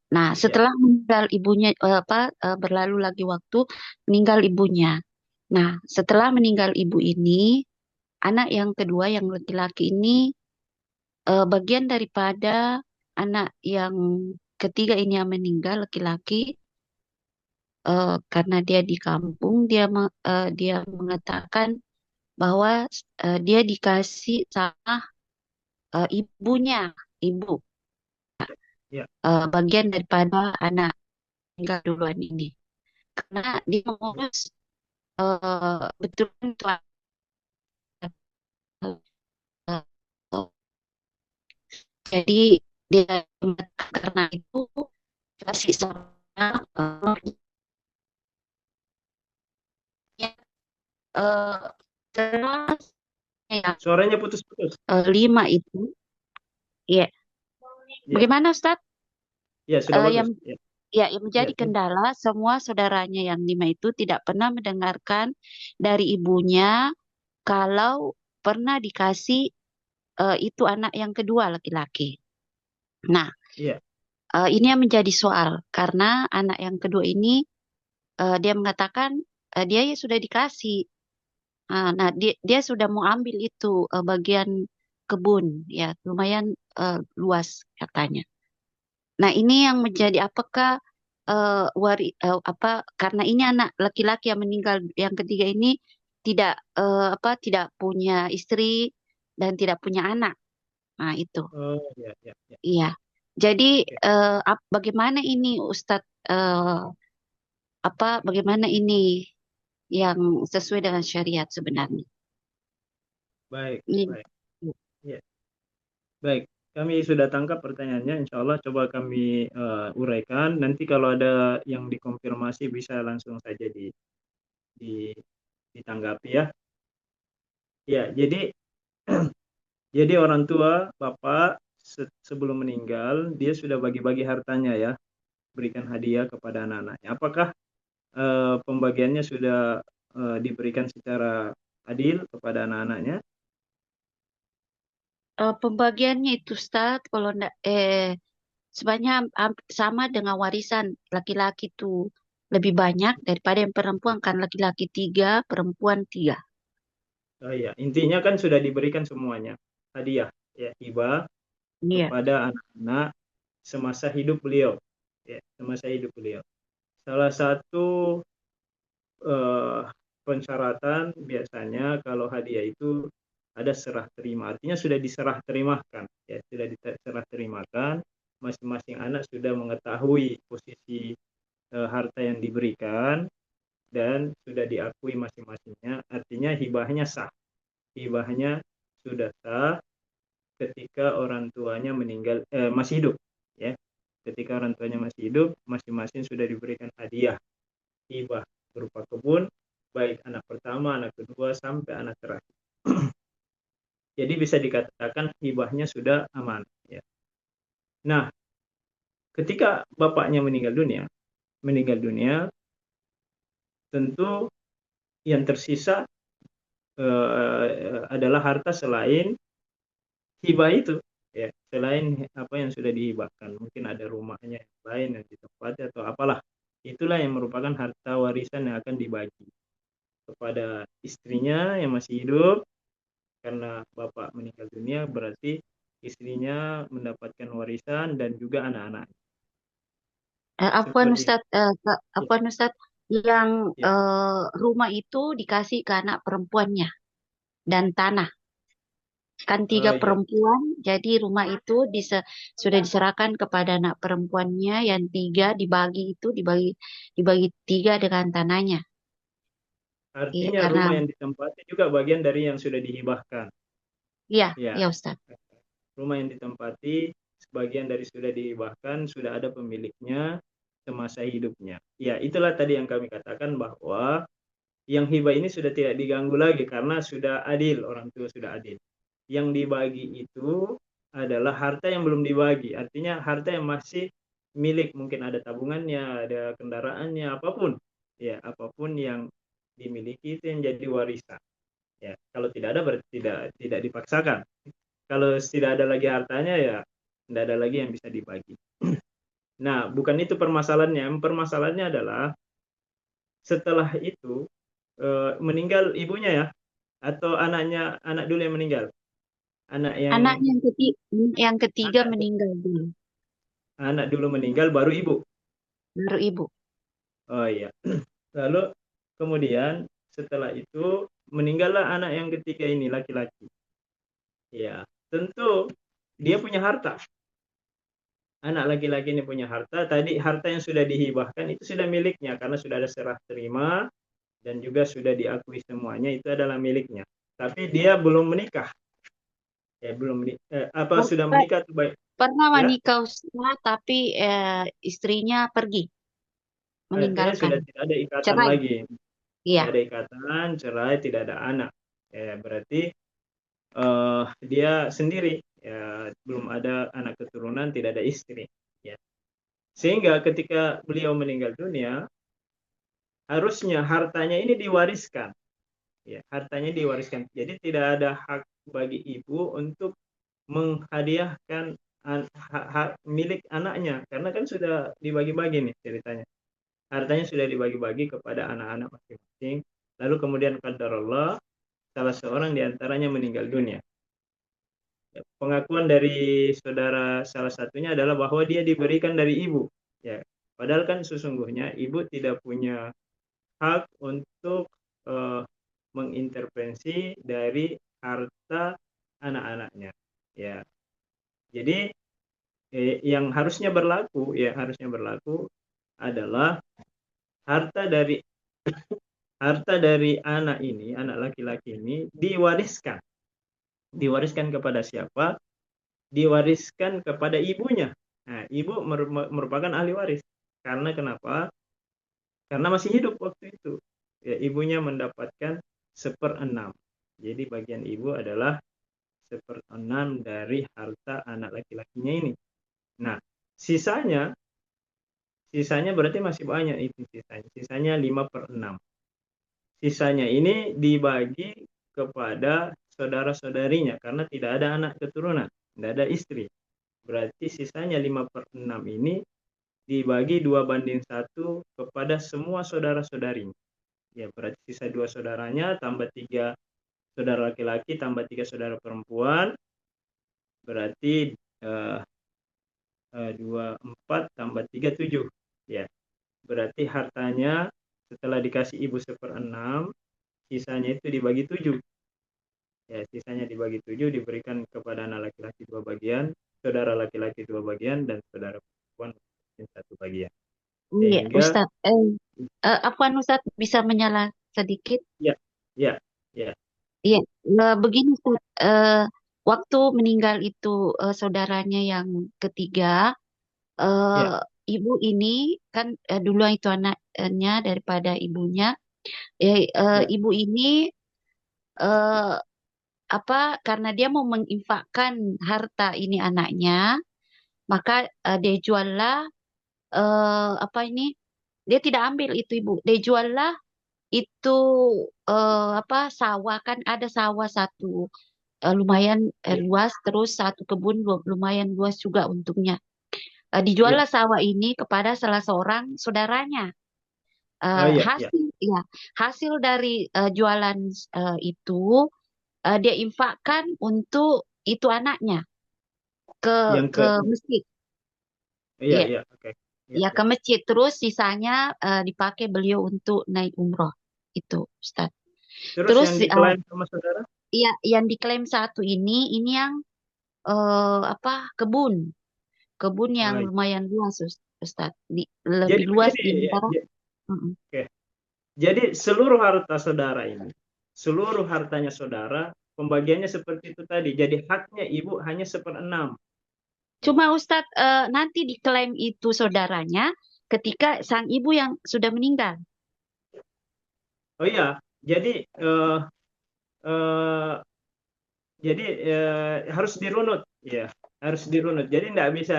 Nah, ya, setelah meninggal ibunya, berlalu lagi waktu, meninggal ibunya. Nah, setelah meninggal ibu ini, anak yang kedua yang laki-laki ini bagian daripada anak yang ketiga ini yang meninggal laki-laki karena dia di kampung dia mengatakan bahwa dia dikasih sama ibunya ibu ya, bagian daripada anak meninggal duluan ini karena dia mengurus betul itu eh, jadi dia karena itu kasih sama eh, terus yang suaranya putus-putus. 5 itu, ya. Ya, Bagaimana Ustadz? ya sudah bagus. Yang Ya, ya yang ya, menjadi kendala semua saudaranya yang 5 itu tidak pernah mendengarkan dari ibunya kalau pernah dikasih itu anak yang kedua laki-laki. Nah, ya, ini yang menjadi soal karena anak yang kedua ini dia mengatakan dia ya sudah dikasih. Nah, dia sudah mau ambil itu bagian kebun, ya lumayan luas katanya. Nah, ini yang menjadi apakah apa karena ini anak laki-laki yang meninggal yang ketiga ini tidak tidak punya istri dan tidak punya anak. Nah, itu. oh ya, ya, ya, Iya. Jadi oke, bagaimana ini Ustadz bagaimana ini yang sesuai dengan syariat sebenarnya? baik, Ini. baik, ya, baik. Kami sudah tangkap pertanyaannya. Insya Allah coba kami uraikan. Nanti kalau ada yang dikonfirmasi bisa langsung saja di, ditanggapi ya. Ya, jadi orang tua bapak sebelum meninggal dia sudah bagi-bagi hartanya ya, berikan hadiah kepada anak-anaknya. Apakah pembagiannya sudah diberikan secara adil kepada anak-anaknya? Pembagiannya itu Ustadz kalau ndak sebenarnya sama dengan warisan laki-laki itu lebih banyak daripada yang perempuan kan laki-laki 3 perempuan 3. Oh iya, intinya kan sudah diberikan semuanya hadiah ya, hibah Iya. kepada anak-anak semasa hidup beliau. Ya, semasa hidup beliau. Salah satu eh, persyaratan biasanya kalau hadiah itu ada serah terima, artinya sudah diserah terimakan, ya sudah diserah terimakan, masing-masing anak sudah mengetahui posisi harta yang diberikan dan sudah diakui masing-masingnya, artinya hibahnya sah, hibahnya sudah sah ketika orang tuanya meninggal masih hidup, ya ketika orang tuanya masih hidup, masing-masing sudah diberikan hadiah hibah berupa kebun, baik anak pertama, anak kedua, sampai anak terakhir. Jadi bisa dikatakan hibahnya sudah aman. Ya. Nah, ketika bapaknya meninggal dunia, meninggal dunia, tentu yang tersisa adalah harta selain hibah itu, ya, selain apa yang sudah dihibahkan. Mungkin ada rumahnya yang lain yang ditempati atau apalah, itulah yang merupakan harta warisan yang akan dibagi kepada istrinya yang masih hidup. Karena bapak meninggal dunia, berarti istrinya mendapatkan warisan dan juga anak-anak. Afwan Seperti itu. Ustadz, Ya, Afwan Ustadz, yang ya. rumah itu dikasih ke anak perempuannya dan tanah. Kan tiga Ya. perempuan, jadi rumah itu sudah diserahkan kepada anak perempuannya, yang tiga dibagi itu dibagi dibagi tiga dengan tanahnya. Iya, Artinya karena rumah yang ditempati juga bagian dari yang sudah dihibahkan. iya, Ya, iya Ustadz. rumah yang ditempati sebagian dari sudah dihibahkan, sudah ada pemiliknya semasa hidupnya. Ya, itulah tadi yang kami katakan bahwa yang hibah ini sudah tidak diganggu lagi karena sudah adil, orang tua sudah adil. Yang dibagi itu adalah harta yang belum dibagi, artinya harta yang masih milik, mungkin ada tabungannya, ada kendaraannya, apapun. Ya, apapun yang dimiliki itu yang jadi warisan. Ya, kalau tidak ada berarti tidak dipaksakan. Kalau tidak ada lagi hartanya, ya tidak ada lagi yang bisa dibagi. Nah, bukan itu permasalahannya. Permasalahannya adalah setelah itu meninggal ibunya, ya, atau anak dulu yang meninggal, anak yang Anak yang ketiga anak meninggal dulu, anak dulu meninggal baru ibu. baru ibu. Oh iya. Lalu kemudian setelah itu meninggallah anak yang ketiga ini, laki-laki. Ya, tentu dia punya harta. Anak laki-laki ini punya harta. Tadi harta yang sudah dihibahkan itu sudah miliknya karena sudah ada serah terima dan juga sudah diakui semuanya itu adalah miliknya. Tapi dia belum menikah. Ya, belum apa sudah Per- menikah tuh baik, Pernah ya. menikah Ustadz, tapi istrinya pergi, Artinya meninggalkan, sudah tidak ada ikatan cerai. lagi. Tidak Iya, ada ikatan, cerai, tidak ada anak. Ya, berarti dia sendiri, ya, belum ada anak keturunan, tidak ada istri, ya. Sehingga ketika beliau meninggal dunia, harusnya hartanya ini diwariskan, ya, hartanya diwariskan. Jadi tidak ada hak bagi ibu untuk menghadiahkan hak milik anaknya karena kan sudah dibagi-bagi nih ceritanya. Hartanya sudah dibagi-bagi kepada anak-anak masing-masing. Lalu kemudian qadarullah salah seorang di antaranya meninggal dunia. Ya, pengakuan dari saudara salah satunya adalah bahwa dia diberikan dari ibu. Ya, padahal kan sesungguhnya ibu tidak punya hak untuk eh, mengintervensi dari harta anak-anaknya. Ya, jadi yang harusnya berlaku adalah harta dari anak ini, anak laki-laki ini diwariskan. Diwariskan kepada siapa? Diwariskan kepada ibunya. Nah, ibu merupakan ahli waris. Karena kenapa? Karena masih hidup waktu itu. Ya, ibunya mendapatkan seperenam. Jadi bagian ibu adalah seperenam dari harta anak laki-lakinya ini. Nah, sisanya sisanya berarti masih banyak itu sisanya. Sisanya 5/6. Sisanya ini dibagi kepada saudara-saudarinya karena tidak ada anak keturunan, tidak ada istri. Berarti sisanya 5/6 ini dibagi 2/1 kepada semua saudara-saudarinya. Ya, berarti sisa 2 saudaranya tambah 3 saudara laki-laki tambah 3 saudara perempuan, berarti 24 tambah 3 7. Ya, berarti hartanya setelah dikasih ibu seperenam, sisanya itu dibagi 7. Ya, sisanya dibagi 7 diberikan kepada anak laki-laki 2 bagian, saudara laki-laki 2 bagian, dan saudara perempuan 1 bagian. iya Sehingga, Ustadz. Afwan Ustadz, bisa menyala sedikit? ya, ya, ya, Iya, begini Ustadz. Waktu meninggal itu saudaranya yang ketiga, ya, eh, ibu ini kan dulu itu anaknya daripada ibunya. ya, Ibu ini eh, apa? Karena dia mau menginfakkan harta ini anaknya, maka dia juallah apa ini? dia tidak ambil itu ibu. Dia juallah itu apa sawah kan ada sawah satu lumayan Iya, luas terus satu kebun lumayan luas juga untungnya. iya. Dijuallah sawah ini kepada salah seorang saudaranya. Oh iya, iya. Hasil ya hasil dari jualan itu dia infakkan untuk itu anaknya ke Yang ke, ke masjid. iya, Ya, iya, oke. Iya, ya ke iya. masjid terus sisanya dipakai beliau untuk naik umroh itu Ustaz. Terus Terus yang diklaim sama saudara? ya yang diklaim satu ini yang apa kebun yang Ah, iya. lumayan luas Ustaz. Lebih Jadi luas begini di ya. antara. Mm-mm. Oke. Jadi seluruh harta saudara ini, seluruh hartanya saudara, pembagiannya seperti itu tadi. Jadi haknya ibu hanya seperenam. Ya. Cuma Ustadz nanti diklaim itu saudaranya ketika sang ibu yang sudah meninggal. Oh iya, jadi eh, harus dirunut, ya, harus dirunut. Jadi tidak bisa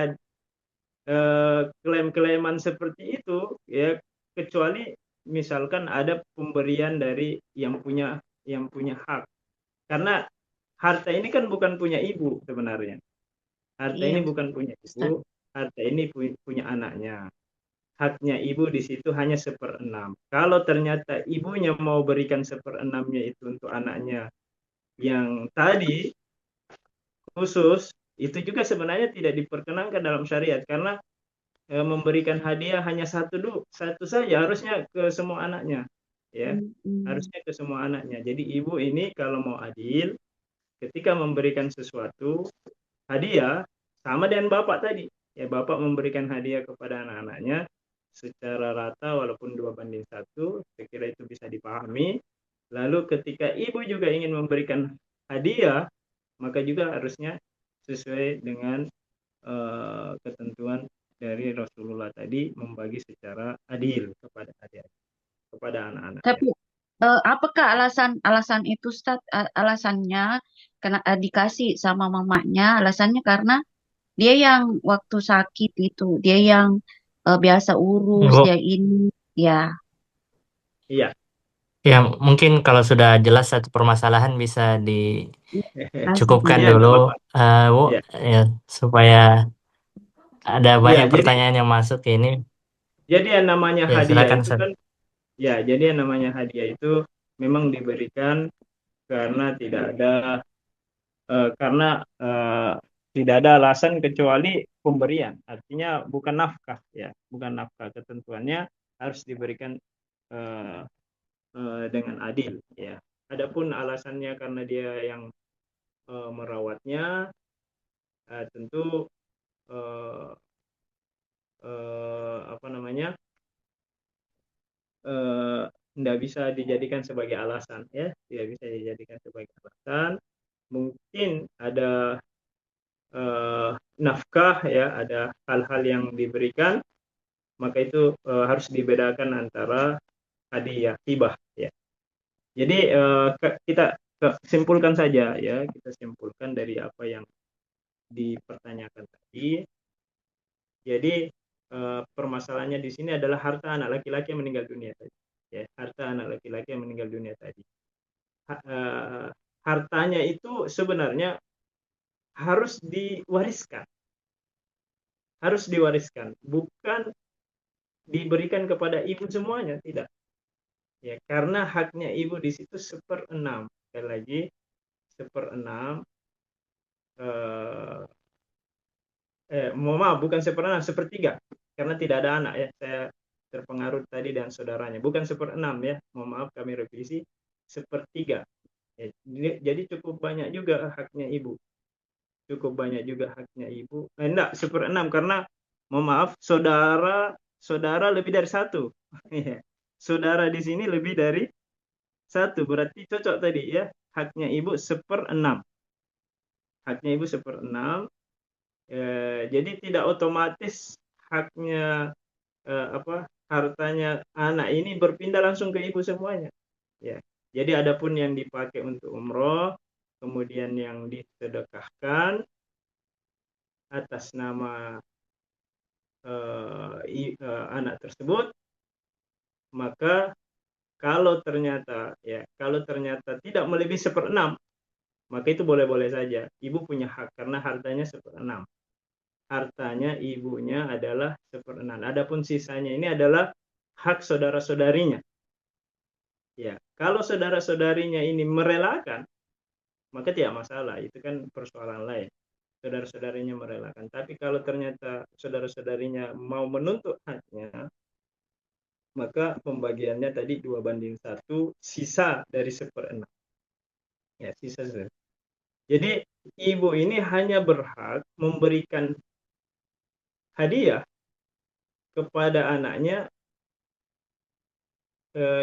klaim-klaiman seperti itu, ya, kecuali misalkan ada pemberian dari yang punya hak. Karena harta ini kan bukan punya ibu sebenarnya. Harta Iya ini bukan punya Ustadz. ibu, harta ini punya anaknya. Haknya ibu di situ hanya seperenam. Kalau ternyata ibunya mau berikan seperenamnya itu untuk anaknya yang tadi khusus, itu juga sebenarnya tidak diperkenankan dalam syariat karena memberikan hadiah hanya satu saja harusnya ke semua anaknya, ya, Mm-mm. harusnya ke semua anaknya. Jadi ibu ini kalau mau adil ketika memberikan sesuatu hadiah sama dengan bapak tadi, ya, bapak memberikan hadiah kepada anak-anaknya secara rata walaupun 2:1, saya kira itu bisa dipahami. Lalu ketika ibu juga ingin memberikan hadiah, maka juga harusnya sesuai dengan ketentuan dari Rasulullah tadi, membagi secara adil kepada adik, kepada anak-anaknya. Tapi apakah alasan itu Ustadz? Alasannya karena dikasih sama mamanya, alasannya karena dia yang waktu sakit itu, dia yang biasa urus, Bu, dia ini ya Iya. ya mungkin kalau sudah jelas satu permasalahan bisa kasih dicukupkan dulu. Iya, dulu, nggak apa-apa. Bu, Iya, ya, supaya ada iya. banyak Jadi, pertanyaan yang masuk ke ini. yang namanya Ya, hadiah silakan, itu Ustaz. kan, ya, jadi yang namanya hadiah itu memang diberikan karena karena eh, tidak ada alasan kecuali pemberian. Artinya bukan nafkah, ya, bukan nafkah. Ketentuannya harus diberikan eh, dengan adil, ya. Adapun alasannya karena dia yang merawatnya, tentu eh, apa namanya, tidak bisa dijadikan sebagai alasan, ya, tidak bisa dijadikan sebagai alasan. Mungkin ada nafkah, ya, ada hal-hal yang diberikan, maka itu harus dibedakan antara hadiah hibah, ya. Jadi kita simpulkan saja, ya, kita simpulkan dari apa yang dipertanyakan tadi. Jadi permasalahannya di sini adalah harta anak laki-laki yang meninggal dunia tadi. Ya, harta anak laki-laki yang meninggal dunia tadi. Hartanya itu sebenarnya harus diwariskan, bukan diberikan kepada ibu semuanya, tidak. Ya, karena haknya ibu di situ seperenam. Sekali lagi, seperenam. Eh, Mohon maaf, bukan seperenam, sepertiga. Karena tidak ada anak, ya. Saya terpengaruh tadi dan saudaranya. Bukan seperenam, ya. Mohon maaf, kami revisi. Sepertiga. Ya, jadi cukup banyak juga haknya ibu. Cukup banyak juga haknya ibu. Enggak, seperenam. Karena, mohon maaf, saudara lebih dari satu. Ya. Saudara di sini lebih dari satu. Berarti cocok tadi, ya. Haknya ibu seperenam. Haknya ibu seperenam. Jadi tidak otomatis haknya apa, hartanya anak ini berpindah langsung ke ibu semuanya, ya. Jadi adapun yang dipakai untuk umroh, kemudian yang disedekahkan atas nama anak tersebut, Maka kalau ternyata tidak melebihi 1/6, maka itu boleh-boleh saja. Ibu punya hak karena hartanya 1/6. Hartanya ibunya adalah 1/6. Adapun sisanya ini adalah hak saudara-saudarinya. Ya, kalau saudara-saudarinya ini merelakan, maka tidak masalah. Itu kan persoalan lain. Saudara-saudarinya merelakan. Tapi kalau ternyata saudara-saudarinya mau menuntut haknya, maka pembagiannya tadi 2/1, sisa dari 1/6. Ya, sisa. Jadi ibu ini hanya berhak memberikan hadiah kepada anaknya,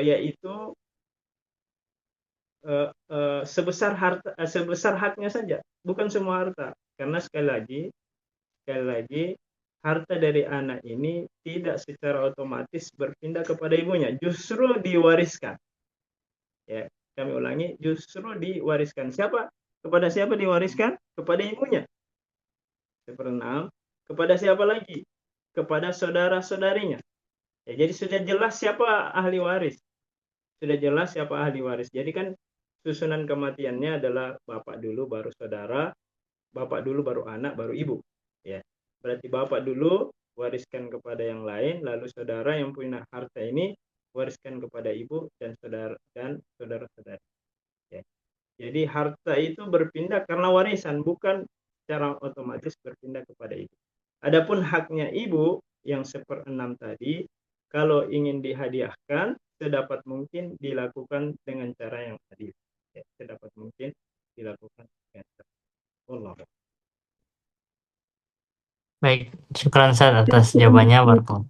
yaitu sebesar haknya saja, bukan semua harta. Karena sekali lagi harta dari anak ini tidak secara otomatis berpindah kepada ibunya, justru diwariskan. Ya, kami ulangi, justru diwariskan. Kepada siapa diwariskan? Kepada ibunya. 1/6. Kepada siapa lagi? Kepada saudara-saudarinya. Ya, jadi sudah jelas siapa ahli waris. Sudah jelas siapa ahli waris. Jadi kan susunan kematiannya adalah bapak dulu baru saudara, bapak dulu baru anak baru ibu. Ya. Berarti bapak dulu wariskan kepada yang lain, lalu saudara yang punya harta ini wariskan kepada ibu dan saudara-saudari. Ya. Jadi harta itu berpindah karena warisan, bukan secara otomatis berpindah kepada ibu. Adapun haknya ibu yang 1/6 tadi, kalau ingin dihadiahkan, sedapat mungkin dilakukan dengan cara yang adil. Ya, sedapat mungkin dilakukan dengan cara. Allah. Baik, syukran Ustaz atas jawabannya, Barakallah.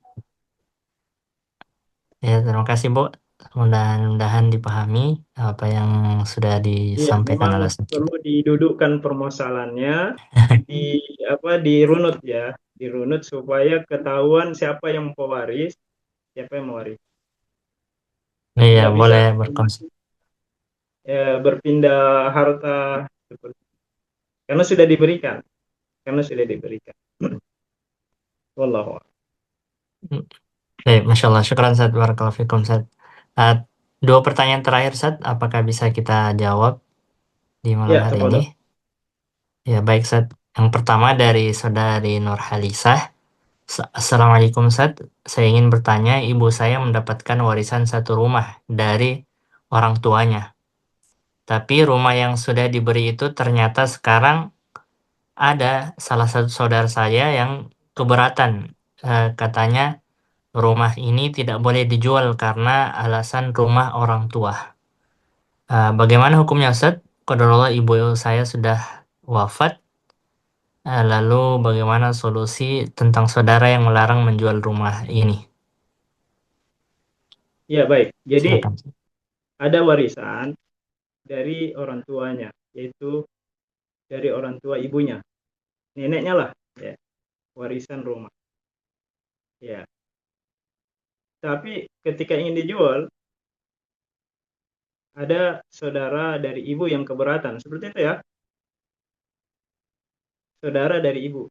Ya, terima kasih Bu. Mudah-mudahan dipahami apa yang sudah Iya, disampaikan memang oleh Ustaz kita. perlu didudukkan permasalahannya, dirunut ya, dirunut supaya ketahuan siapa yang pewaris, siapa yang mewaris. Iya, Nggak bisa boleh berkongsi. berpindah harta seperti karena sudah diberikan. Wallahu a'lam. Baik, Masya Allah. Syukran Ustaz. Barakallahu fikum Ustaz. Uh, Dua pertanyaan terakhir Ustaz, apakah bisa kita jawab di malam Ya, hari ini? tafadhol. Ya, baik Ustaz. Yang pertama dari Saudari Nur Halisah. Assalamualaikum Ustaz. Saya ingin bertanya, ibu saya mendapatkan warisan satu rumah dari orang tuanya. Tapi rumah yang sudah diberi itu ternyata sekarang ada salah satu saudara saya yang keberatan. Katanya rumah ini tidak boleh dijual karena alasan rumah orang tua. Bagaimana hukumnya Ustaz? Qadarullah ibu saya sudah wafat. Lalu bagaimana solusi tentang saudara yang melarang menjual rumah ini? Ya, baik. Jadi Silakan. ada warisan dari orang tuanya, yaitu dari orang tua ibunya, neneknya lah, ya, warisan rumah. Ya, tapi ketika ingin dijual, ada saudara dari ibu yang keberatan, seperti itu ya, saudara dari ibu,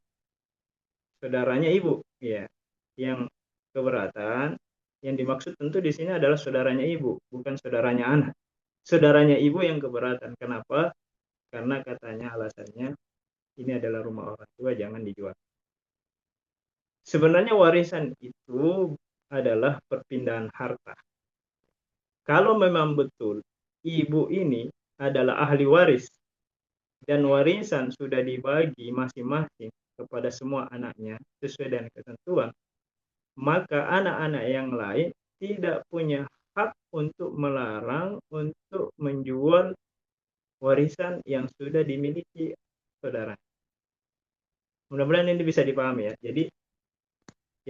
saudaranya ibu, ya, yang keberatan. Yang dimaksud tentu di sini adalah saudaranya ibu, bukan saudaranya anak. Saudaranya ibu yang keberatan. Kenapa? Karena katanya alasannya ini adalah rumah orang tua, jangan dijual. Sebenarnya warisan itu adalah perpindahan harta. Kalau memang betul ibu ini adalah ahli waris dan warisan sudah dibagi masing-masing kepada semua anaknya sesuai dengan ketentuan, maka anak-anak yang lain tidak punya hak untuk melarang untuk menjual warisan yang sudah dimiliki saudara. Mudah-mudahan ini bisa dipahami ya. Jadi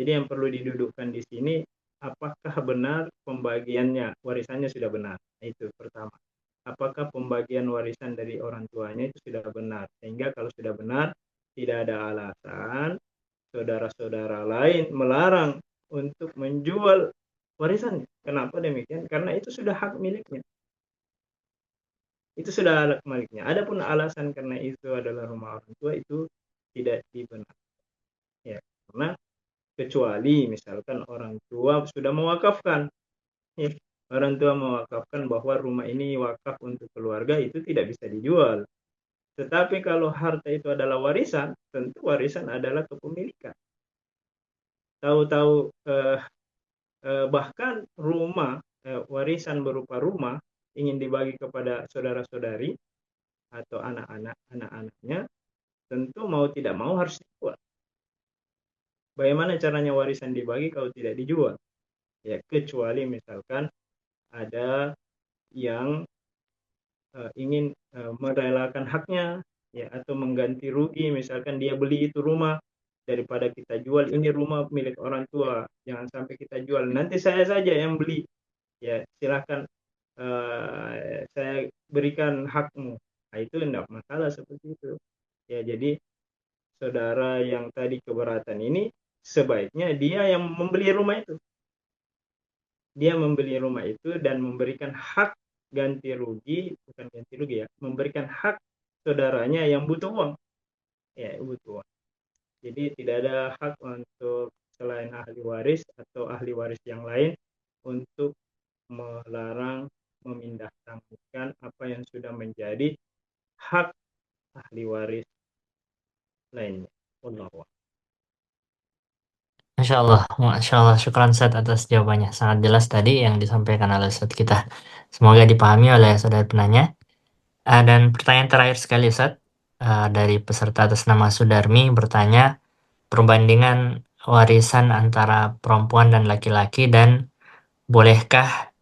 yang perlu didudukkan di sini, apakah benar pembagiannya, warisannya sudah benar? Itu pertama. Apakah pembagian warisan dari orang tuanya itu sudah benar? Sehingga kalau sudah benar, tidak ada alasan saudara-saudara lain melarang untuk menjual warisannya. Kenapa demikian? Karena itu sudah hak miliknya. Itu sudah hak miliknya. Adapun alasan karena itu adalah rumah orang tua, itu tidak dibenarkan. Ya, karena kecuali misalkan orang tua sudah mewakafkan, Ya, orang tua mewakafkan bahwa rumah ini wakaf untuk keluarga, itu tidak bisa dijual. Tetapi kalau harta itu adalah warisan, tentu warisan adalah kepemilikan. Tahu-tahu bahkan rumah, warisan berupa rumah ingin dibagi kepada saudara-saudari atau anak-anaknya, tentu mau tidak mau harus dijual. Bagaimana caranya warisan dibagi kalau tidak dijual? Ya, kecuali misalkan ada yang ingin merelakan haknya, ya, atau mengganti rugi. Misalkan dia beli itu rumah, daripada kita jual, ini rumah milik orang tua, jangan sampai kita jual, nanti saya saja yang beli, ya silahkan saya berikan hakmu. Nah, itu tidak masalah seperti itu. Ya, jadi saudara yang tadi keberatan ini sebaiknya dia yang membeli rumah itu. Dia membeli rumah itu dan memberikan hak ganti rugi, bukan ganti rugi ya, memberikan hak saudaranya yang butuh uang. Ya, butuh uang. Jadi tidak ada hak untuk selain ahli waris atau ahli waris yang lain untuk melarang memindahkan apa yang sudah menjadi hak ahli waris lainnya. Wallahu a'lam. Masya Allah, syukran Ustaz atas jawabannya. Sangat jelas tadi yang disampaikan oleh Ustaz kita. Semoga dipahami oleh saudara penanya. Dan pertanyaan terakhir sekali Ustaz, dari peserta atas nama Sudarmi bertanya, perbandingan warisan antara perempuan dan laki-laki dan bolehkah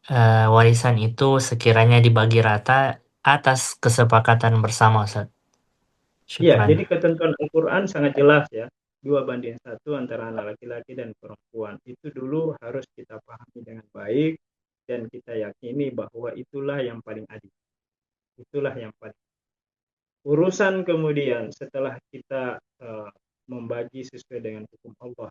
warisan itu sekiranya dibagi rata atas kesepakatan bersama Ustaz? Iya, Syukran. jadi ketentuan Al-Quran sangat jelas ya. 2:1 antara anak laki-laki dan perempuan. Itu dulu harus kita pahami dengan baik dan kita yakini bahwa itulah yang paling adil. Itulah yang paling. Urusan kemudian setelah kita membagi sesuai dengan hukum Allah,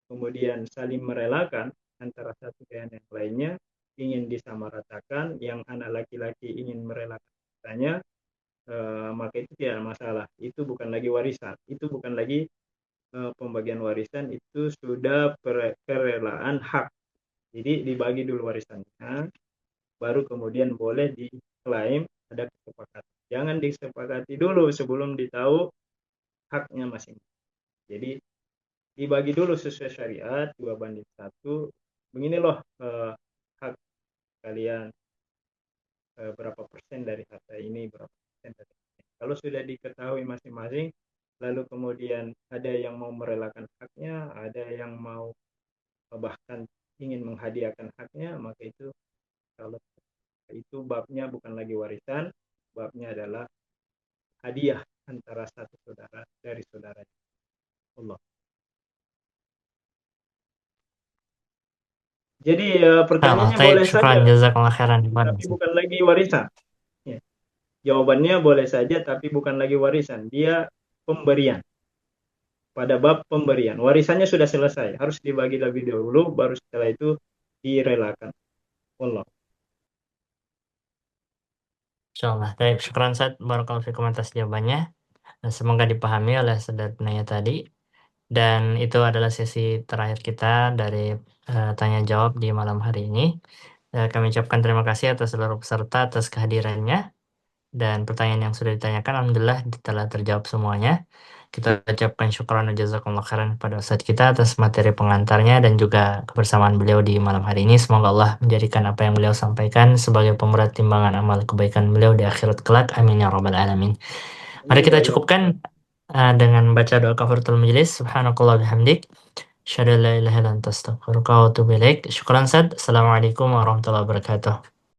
kemudian saling merelakan antara satu dengan yang lainnya, ingin disamaratakan, yang anak laki-laki ingin merelakan katanya, maka itu tidak masalah. Itu bukan lagi warisan, itu bukan lagi pembagian warisan, itu sudah kerelaan hak. Jadi dibagi dulu warisannya, baru kemudian boleh diklaim, ada kesepakatan. Jangan disepakati dulu sebelum ditahu haknya masing-masing. Jadi dibagi dulu sesuai syariat 2:1. Begini loh hak kalian, berapa persen dari harta ini, berapa persen dari ini. Kalau sudah diketahui masing-masing, lalu kemudian ada yang mau merelakan haknya, ada yang mau bahkan ingin menghadiahkan haknya, maka itu kalau itu babnya bukan lagi warisan, babnya adalah hadiah antara satu saudara dari saudara Allah. Jadi pertanyaannya boleh Syukran, saja, jazakallah khairan. tapi bukan lagi warisan. Ya. Jawabannya boleh saja, tapi bukan lagi warisan. Dia pemberian. Pada bab pemberian, warisannya sudah selesai, harus dibagi lebih dahulu, baru setelah itu direlakan. Allah. Insyaallah. Baik, syukran Ustaz. Barakallahu fikum atas jawabannya. Semoga dipahami oleh saudara penanya tadi. Dan itu adalah sesi terakhir kita dari tanya jawab di malam hari ini. Kami ucapkan terima kasih atas seluruh peserta atas kehadirannya. Dan pertanyaan yang sudah ditanyakan alhamdulillah telah terjawab semuanya. Kita ucapkan syukran dan jazakumullah khairan kepada Ustaz kita atas materi pengantarnya dan juga kebersamaan beliau di malam hari ini. Semoga Allah menjadikan apa yang beliau sampaikan sebagai pemberat timbangan amal kebaikan beliau di akhirat kelak. Amin ya rabbal alamin. Mari kita cukupkan dengan baca doa kafaratul majelis. Subhanakallah bihamdik. Asyhadu an la ilaha illa anta astaghfiruka wa atubu ilaik. Syukran Ustaz. Assalamualaikum warahmatullahi wabarakatuh.